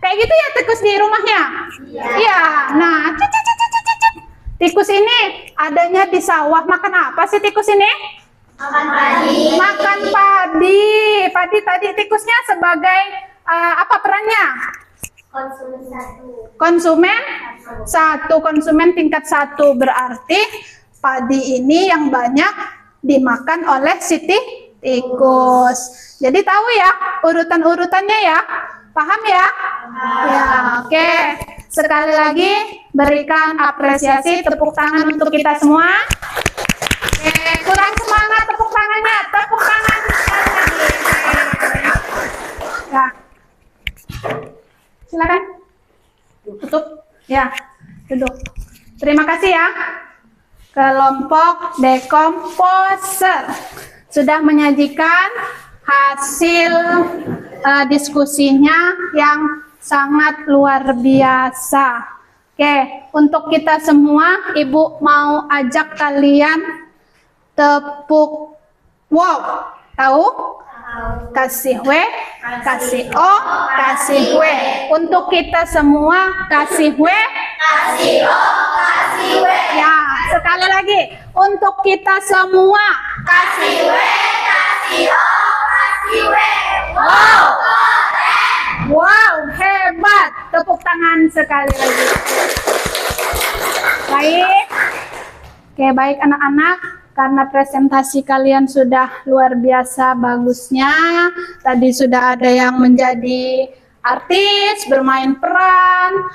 Kayak gitu ya tikus di rumahnya? Iya. Nah, tikus ini adanya di sawah. Makan apa sih tikus ini? Makan padi. Makan padi. Padi tadi tikusnya sebagai apa perannya? Konsumen satu. Konsumen tingkat 1 berarti padi ini yang banyak dimakan oleh si tikus. Jadi tahu ya urutan-urutannya ya, paham ya? Ya, oke. Sekali lagi berikan apresiasi, tepuk tangan untuk kita semua. Oke, kurang semangat tepuk tangannya, tepuk tangan sekali lagi. Ya. Silakan. Tutup. Ya, duduk. Terima kasih ya. Kelompok dekomposer sudah menyajikan hasil diskusinya yang sangat luar biasa. Oke, untuk kita semua, Ibu mau ajak kalian tepuk wow. Tahu? Kasih W, kasih O, kasih W. Untuk kita semua, kasih W, Kasih O, kasih W. ya, sekali lagi. Untuk kita semua, Kasih W, kasih O, kasih W. wow, wow, hebat. Tepuk tangan sekali lagi. Baik. Oke, baik anak-anak. Karena presentasi kalian sudah luar biasa bagusnya. Tadi sudah ada yang menjadi artis, bermain peran,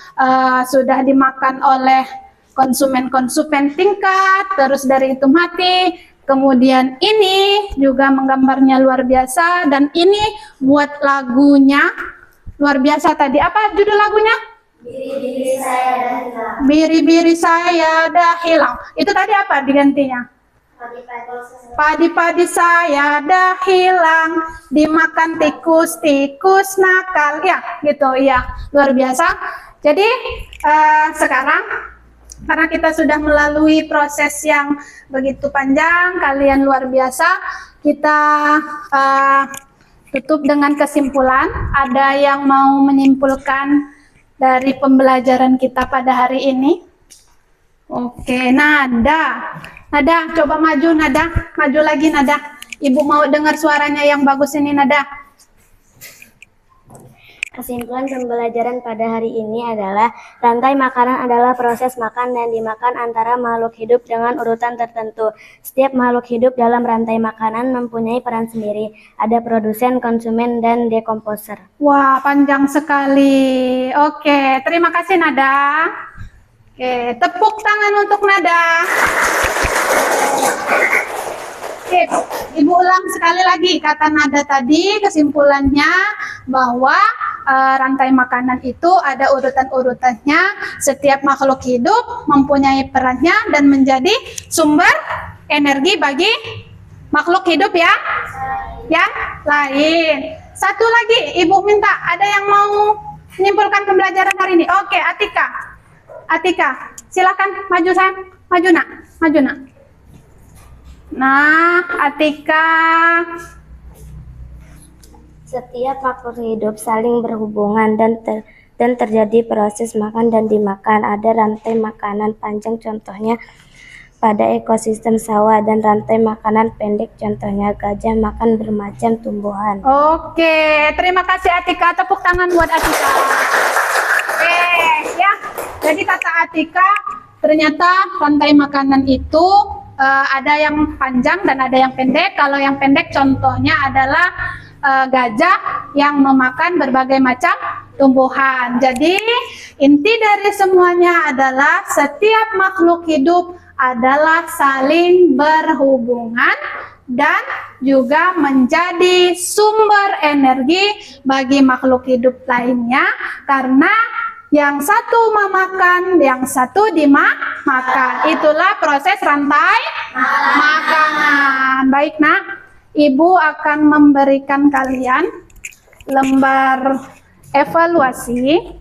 sudah dimakan oleh konsumen-konsumen tingkat, terus dari itu mati. Kemudian ini juga menggambarnya luar biasa, dan ini buat lagunya luar biasa tadi. Apa judul lagunya? Biri-biri saya dah hilang. Biri-biri saya dah hilang. Itu tadi apa digantinya? Padi-padi saya dah hilang, dimakan tikus-tikus nakal. Ya, gitu ya. Luar biasa. Jadi sekarang karena kita sudah melalui proses yang begitu panjang, kalian luar biasa, kita tutup dengan kesimpulan. Ada yang mau menyimpulkan dari pembelajaran kita pada hari ini? Oke, Nada, coba maju Nada, maju lagi Nada. Ibu mau dengar suaranya yang bagus ini Nada. Kesimpulan pembelajaran pada hari ini adalah rantai makanan adalah proses makan dan dimakan antara makhluk hidup dengan urutan tertentu. Setiap makhluk hidup dalam rantai makanan mempunyai peran sendiri. Ada produsen, konsumen, dan dekomposer. Wah, panjang sekali. Oke, terima kasih Nada. Oke, tepuk tangan untuk Nada. Oke, Ibu ulang sekali lagi kata Nada tadi, kesimpulannya bahwa rantai makanan itu ada urutan-urutannya. Setiap makhluk hidup mempunyai perannya dan menjadi sumber energi bagi makhluk hidup ya, yang lain. Satu lagi, Ibu minta ada yang mau menyimpulkan pembelajaran hari ini. Oke, Atika, silakan maju sayang, maju nak. Nah, Atika. Setiap makhluk hidup saling berhubungan dan terjadi proses makan dan dimakan. Ada rantai makanan panjang, contohnya pada ekosistem sawah, dan rantai makanan pendek, contohnya gajah makan bermacam tumbuhan. Oke, terima kasih Atika. Tepuk tangan buat Atika. Oke, ya. Jadi kata Atika, ternyata rantai makanan itu ada yang panjang dan ada yang pendek. Kalau yang pendek contohnya adalah gajah yang memakan berbagai macam tumbuhan. Jadi inti dari semuanya adalah setiap makhluk hidup adalah saling berhubungan dan juga menjadi sumber energi bagi makhluk hidup lainnya, karena yang satu memakan, yang satu dimakan. Itulah proses rantai makanan. Baik nak, Ibu akan memberikan kalian lembar evaluasi.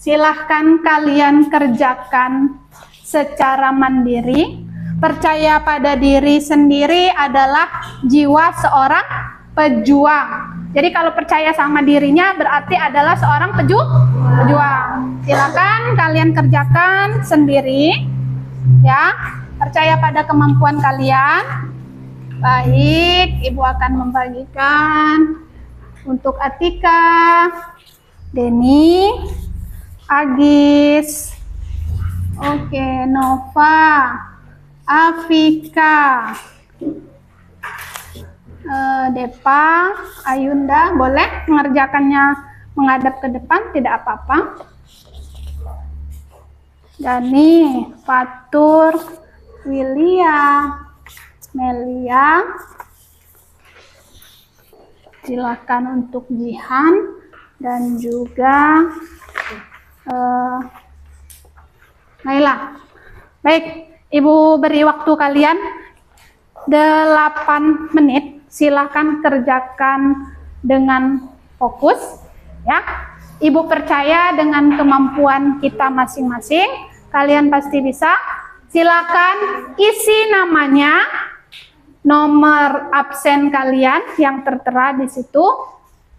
silahkan kalian kerjakan secara mandiri. Percaya pada diri sendiri adalah jiwa seorang pejuang. Jadi kalau percaya sama dirinya berarti adalah seorang pejuang. Silakan kalian kerjakan sendiri, ya. Percaya pada kemampuan kalian. Baik, Ibu akan membagikan untuk Atika, Deni, Agis, oke, Nova, Afika, Depa, Ayunda, boleh mengerjakannya menghadap ke depan, tidak apa-apa. Dani, Fatur, William, Melia, silakan untuk Jihan dan juga Naila. Baik, Ibu beri waktu kalian 8 menit. Silahkan kerjakan dengan fokus, ya. Ibu percaya dengan kemampuan kita masing-masing, kalian pasti bisa. Silakan isi namanya, nomor absen kalian yang tertera di situ,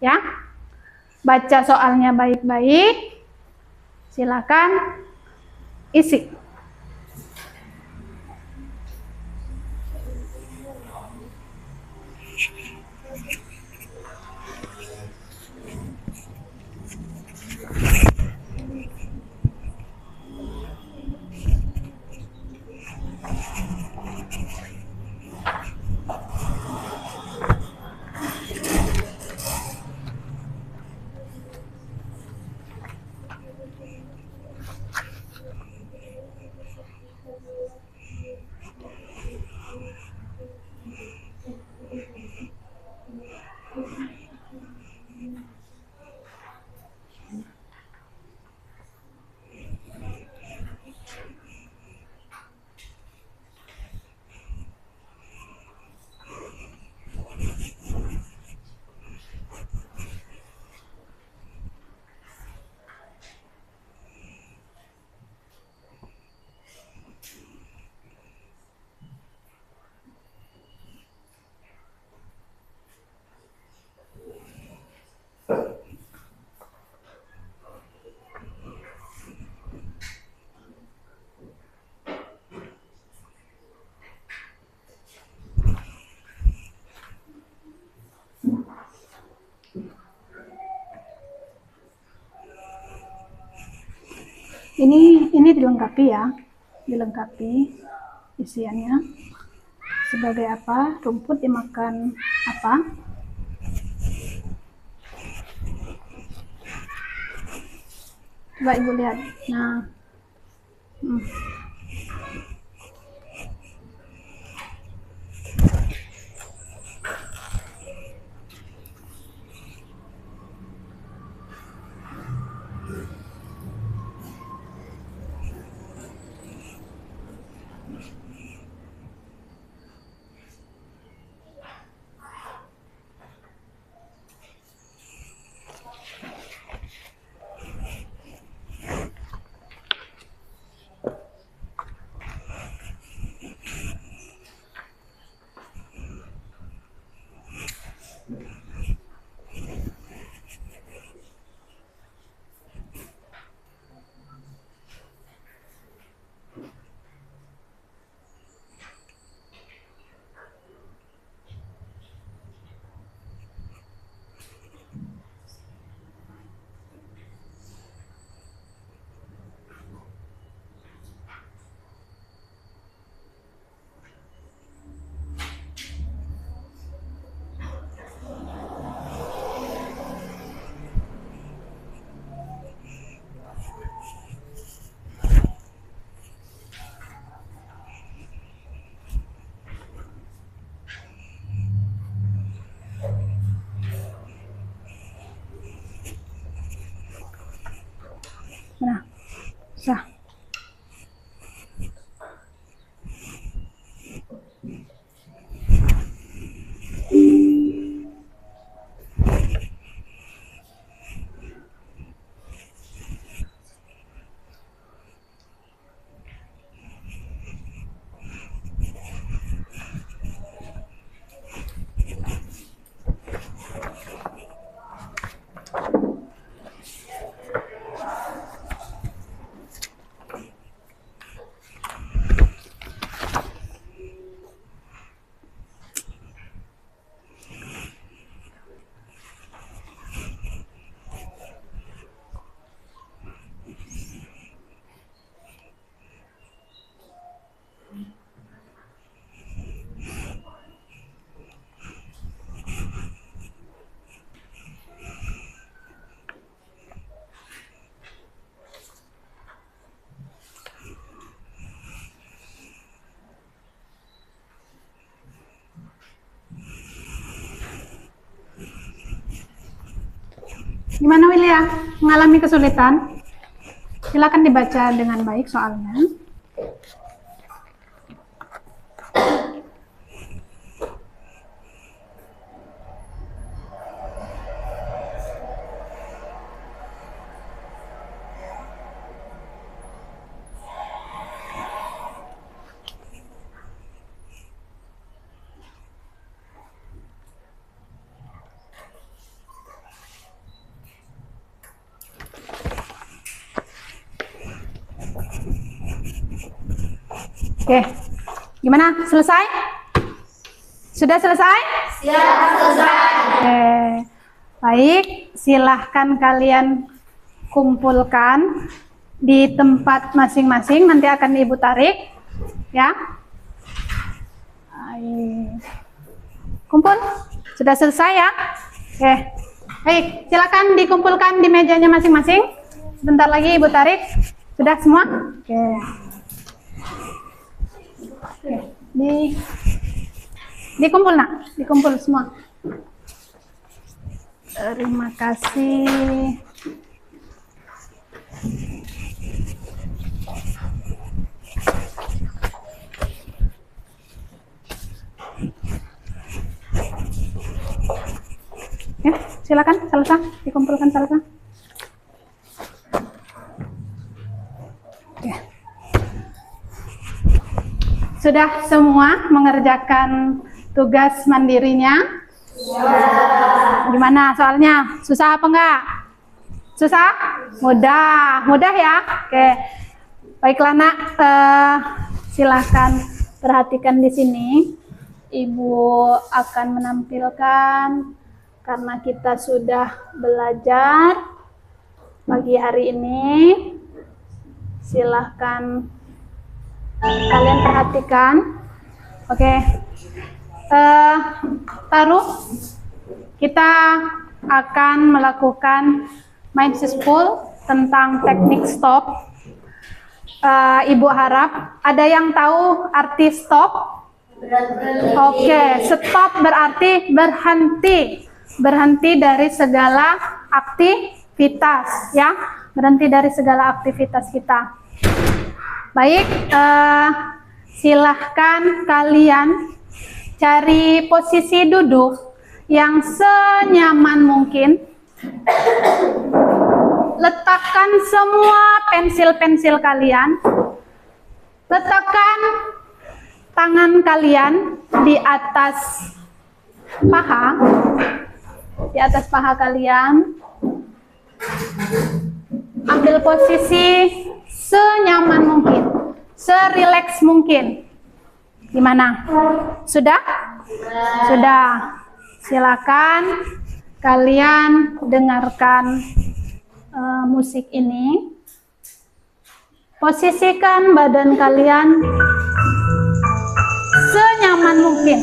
ya. Baca soalnya baik-baik. Silakan isi. Ini dilengkapi ya, dilengkapi isiannya. Sebagai apa? Rumput dimakan apa? Coba Ibu lihat. Nah, sah. Gimana Wilya? Mengalami kesulitan? Silakan dibaca dengan baik soalnya. Oke, gimana? Selesai? Sudah selesai? Sudah selesai. Oke, baik. Silahkan kalian kumpulkan di tempat masing-masing. Nanti akan Ibu tarik, ya. Baik. Kumpul? Sudah selesai ya? Oke, baik. Silakan dikumpulkan di mejanya masing-masing. Sebentar lagi Ibu tarik. Sudah semua? Oke. Oke, dikumpul nak, dikumpul semua. Terima kasih. Ya, silakan Salsa, dikumpulkan Salsa. Oke. Sudah semua mengerjakan tugas mandirinya? Ya. Gimana soalnya? Susah apa enggak? Susah? Mudah, mudah ya? Oke. Baiklah nak, silahkan perhatikan di sini. Ibu akan menampilkan karena kita sudah belajar pagi hari ini. Silahkan kalian perhatikan. Oke. Taruh. Kita akan melakukan mind successful tentang teknik stop. Ibu harap ada yang tahu arti stop? Oke, stop berarti berhenti. Berhenti dari segala aktivitas, ya. Berhenti dari segala aktivitas kita. Baik, silahkan kalian cari posisi duduk yang senyaman mungkin. Letakkan semua pensil-pensil kalian. Letakkan tangan kalian di atas paha. Di atas paha kalian. Ambil posisi senyaman mungkin, serileks mungkin. Gimana? Sudah? Sudah. Silakan kalian dengarkan musik ini. Posisikan badan kalian senyaman mungkin.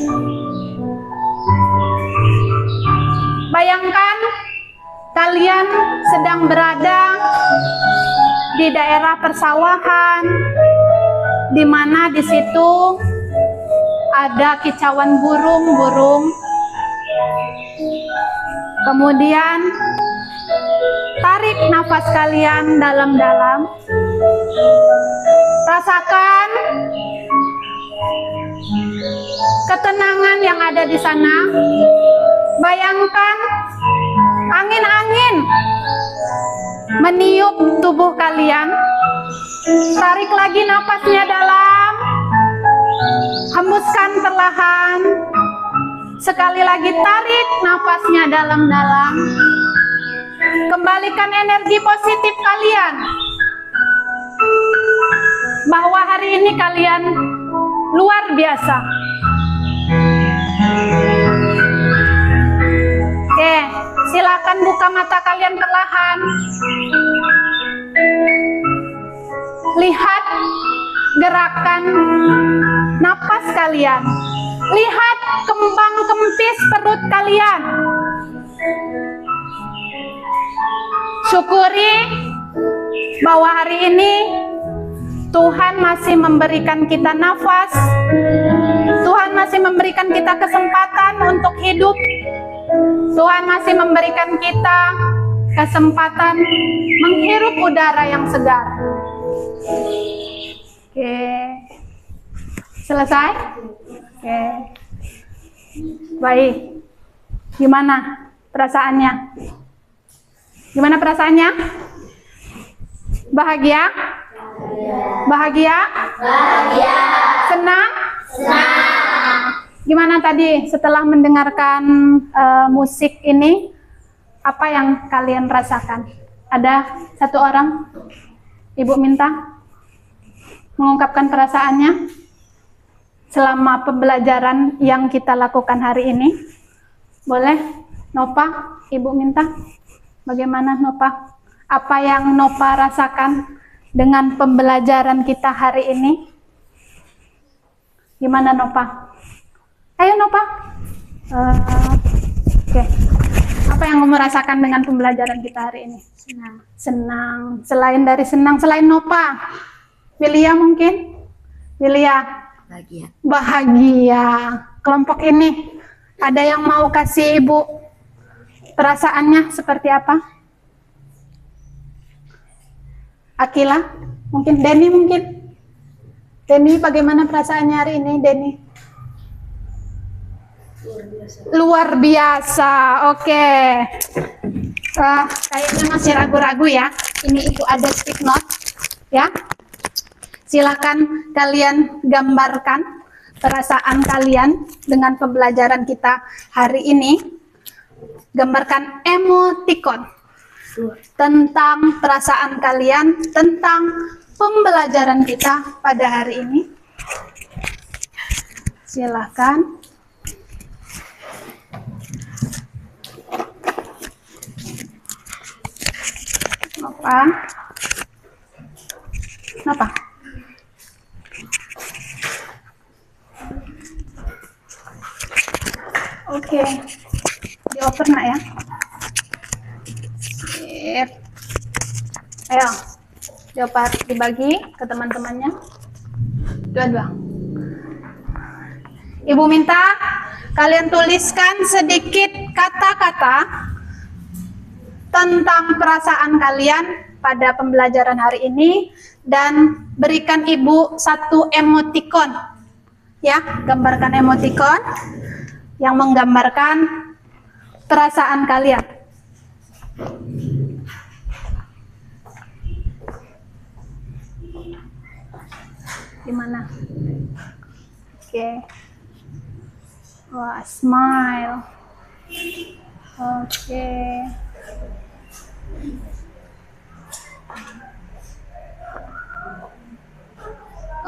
Bayangkan kalian sedang berada di daerah persawahan, di mana di situ ada kicauan burung-burung. Kemudian tarik nafas kalian dalam-dalam. Rasakan ketenangan yang ada di sana. Bayangkan angin-angin meniup tubuh kalian. Tarik lagi nafasnya dalam. Hembuskan perlahan. Sekali lagi tarik nafasnya dalam-dalam. Kembalikan energi positif kalian. Bahwa hari ini kalian luar biasa. Oke, silakan buka mata kalian perlahan. Lihat gerakan napas kalian. Lihat kembang kempis perut kalian. Syukuri bahwa hari ini Tuhan masih memberikan kita nafas. Tuhan masih memberikan kita kesempatan untuk hidup. Tuhan masih memberikan kita kesempatan menghirup udara yang segar. Oke. Selesai? Oke. Baik. Gimana perasaannya? Gimana perasaannya? Bahagia? Bahagia? Bahagia. Senang? Senang. Gimana tadi setelah mendengarkan musik ini? Apa yang kalian rasakan? Ada satu orang? Ibu minta mengungkapkan perasaannya selama pembelajaran yang kita lakukan hari ini. Boleh? Nova, Ibu minta. Bagaimana Nova? Apa yang Nova rasakan dengan pembelajaran kita hari ini? Gimana Nova? Ayo Nova. Oke. Apa yang kamu rasakan dengan pembelajaran kita hari ini? Senang. Senang. Selain dari senang, selain Nova, Wilia mungkin? Wilia? Bahagia. Bahagia. Kelompok ini, ada yang mau kasih Ibu perasaannya seperti apa? Akila? Mungkin? Denny mungkin? Denny, bagaimana perasaannya hari ini, Denny? Luar biasa. Oke. Kayaknya masih ragu-ragu ya. Ini Ibu ada stick note ya. Silakan kalian gambarkan perasaan kalian dengan pembelajaran kita hari ini. Gambarkan emoticon tentang perasaan kalian tentang pembelajaran kita pada hari ini. Silakan. Apa? Oke, dioper nak ya. Sip. Ayo, dioper, dibagi ke teman-temannya. Dua-dua. Ibu minta kalian tuliskan sedikit kata-kata tentang perasaan kalian pada pembelajaran hari ini dan berikan Ibu satu emoticon. Ya, gambarkan emoticon yang menggambarkan perasaan kalian. Gimana? Oke. Wah, smile. Oke.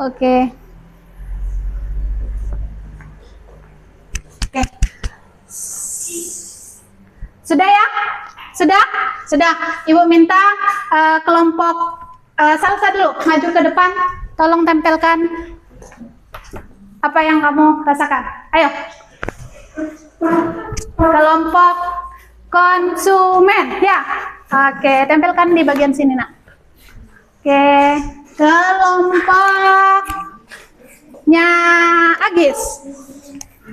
Oke. Oke. Sudah ya? Sudah? Sudah. Ibu minta kelompok salsa dulu maju ke depan. Tolong tempelkan apa yang kamu rasakan. Ayo. Kelompok konsumen. Ya. Oke, tempelkan di bagian sini, Nak. Oke. Kelompoknya Agis.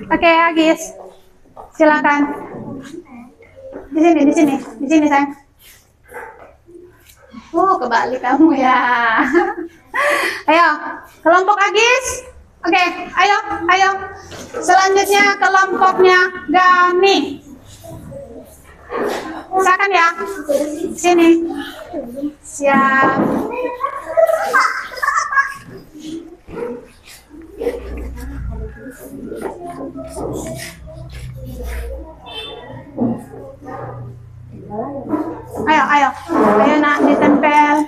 Oke, Agis. Silakan. Di sini sayang. Kebalik kamu ya. Ayo, kelompok Agis. Oke, ayo. Selanjutnya kelompoknya Gani. Silakan ya. Sini. Siap. Ayo nak, ditempelkan.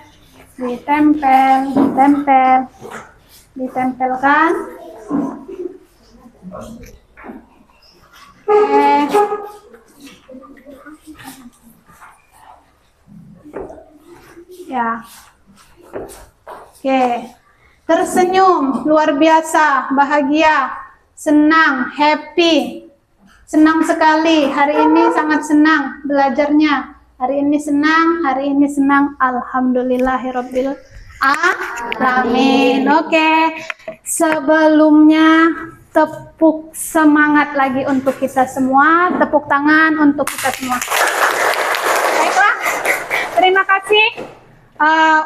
Ya. Oke. Tersenyum, luar biasa, bahagia, senang, happy. Senang sekali, hari ini sangat senang belajarnya. Hari ini senang, alhamdulillahirabbil alamin. Oke. Sebelumnya tepuk semangat lagi untuk kita semua, tepuk tangan untuk kita semua. Baiklah. kasih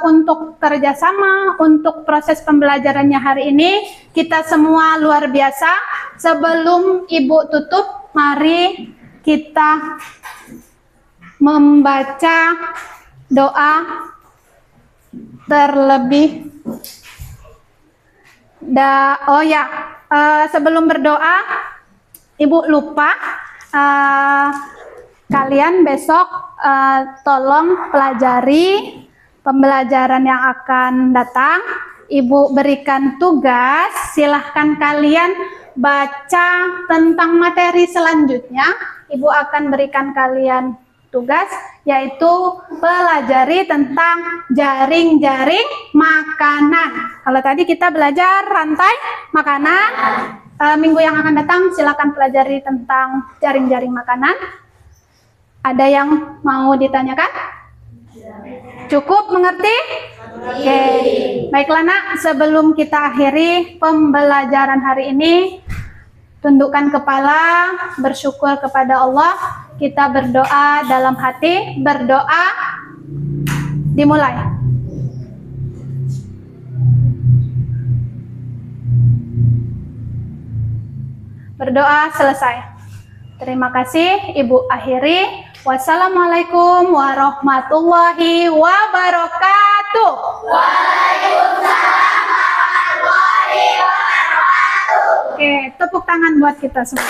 untuk kerjasama, untuk proses pembelajarannya hari ini. Kita semua luar biasa. Sebelum Ibu tutup, mari kita membaca doa terlebih. Sebelum berdoa, Ibu lupa, kalian besok tolong pelajari pembelajaran yang akan datang. Ibu berikan tugas, silahkan kalian baca tentang materi selanjutnya. Ibu akan berikan kalian tugas, yaitu pelajari tentang jaring-jaring makanan. Kalau tadi kita belajar rantai makanan, minggu yang akan datang silakan pelajari tentang jaring-jaring makanan. Ada yang mau ditanyakan? Cukup mengerti? Oke. Baiklah nak, sebelum kita akhiri pembelajaran hari ini, tundukkan kepala, bersyukur kepada Allah, kita berdoa dalam hati, berdoa dimulai. Berdoa selesai. Terima kasih, Ibu akhiri. Wassalamualaikum warahmatullahi wabarakatuh. Waalaikumsalam warahmatullahi wabarakatuh. Oke, tepuk tangan buat kita semua.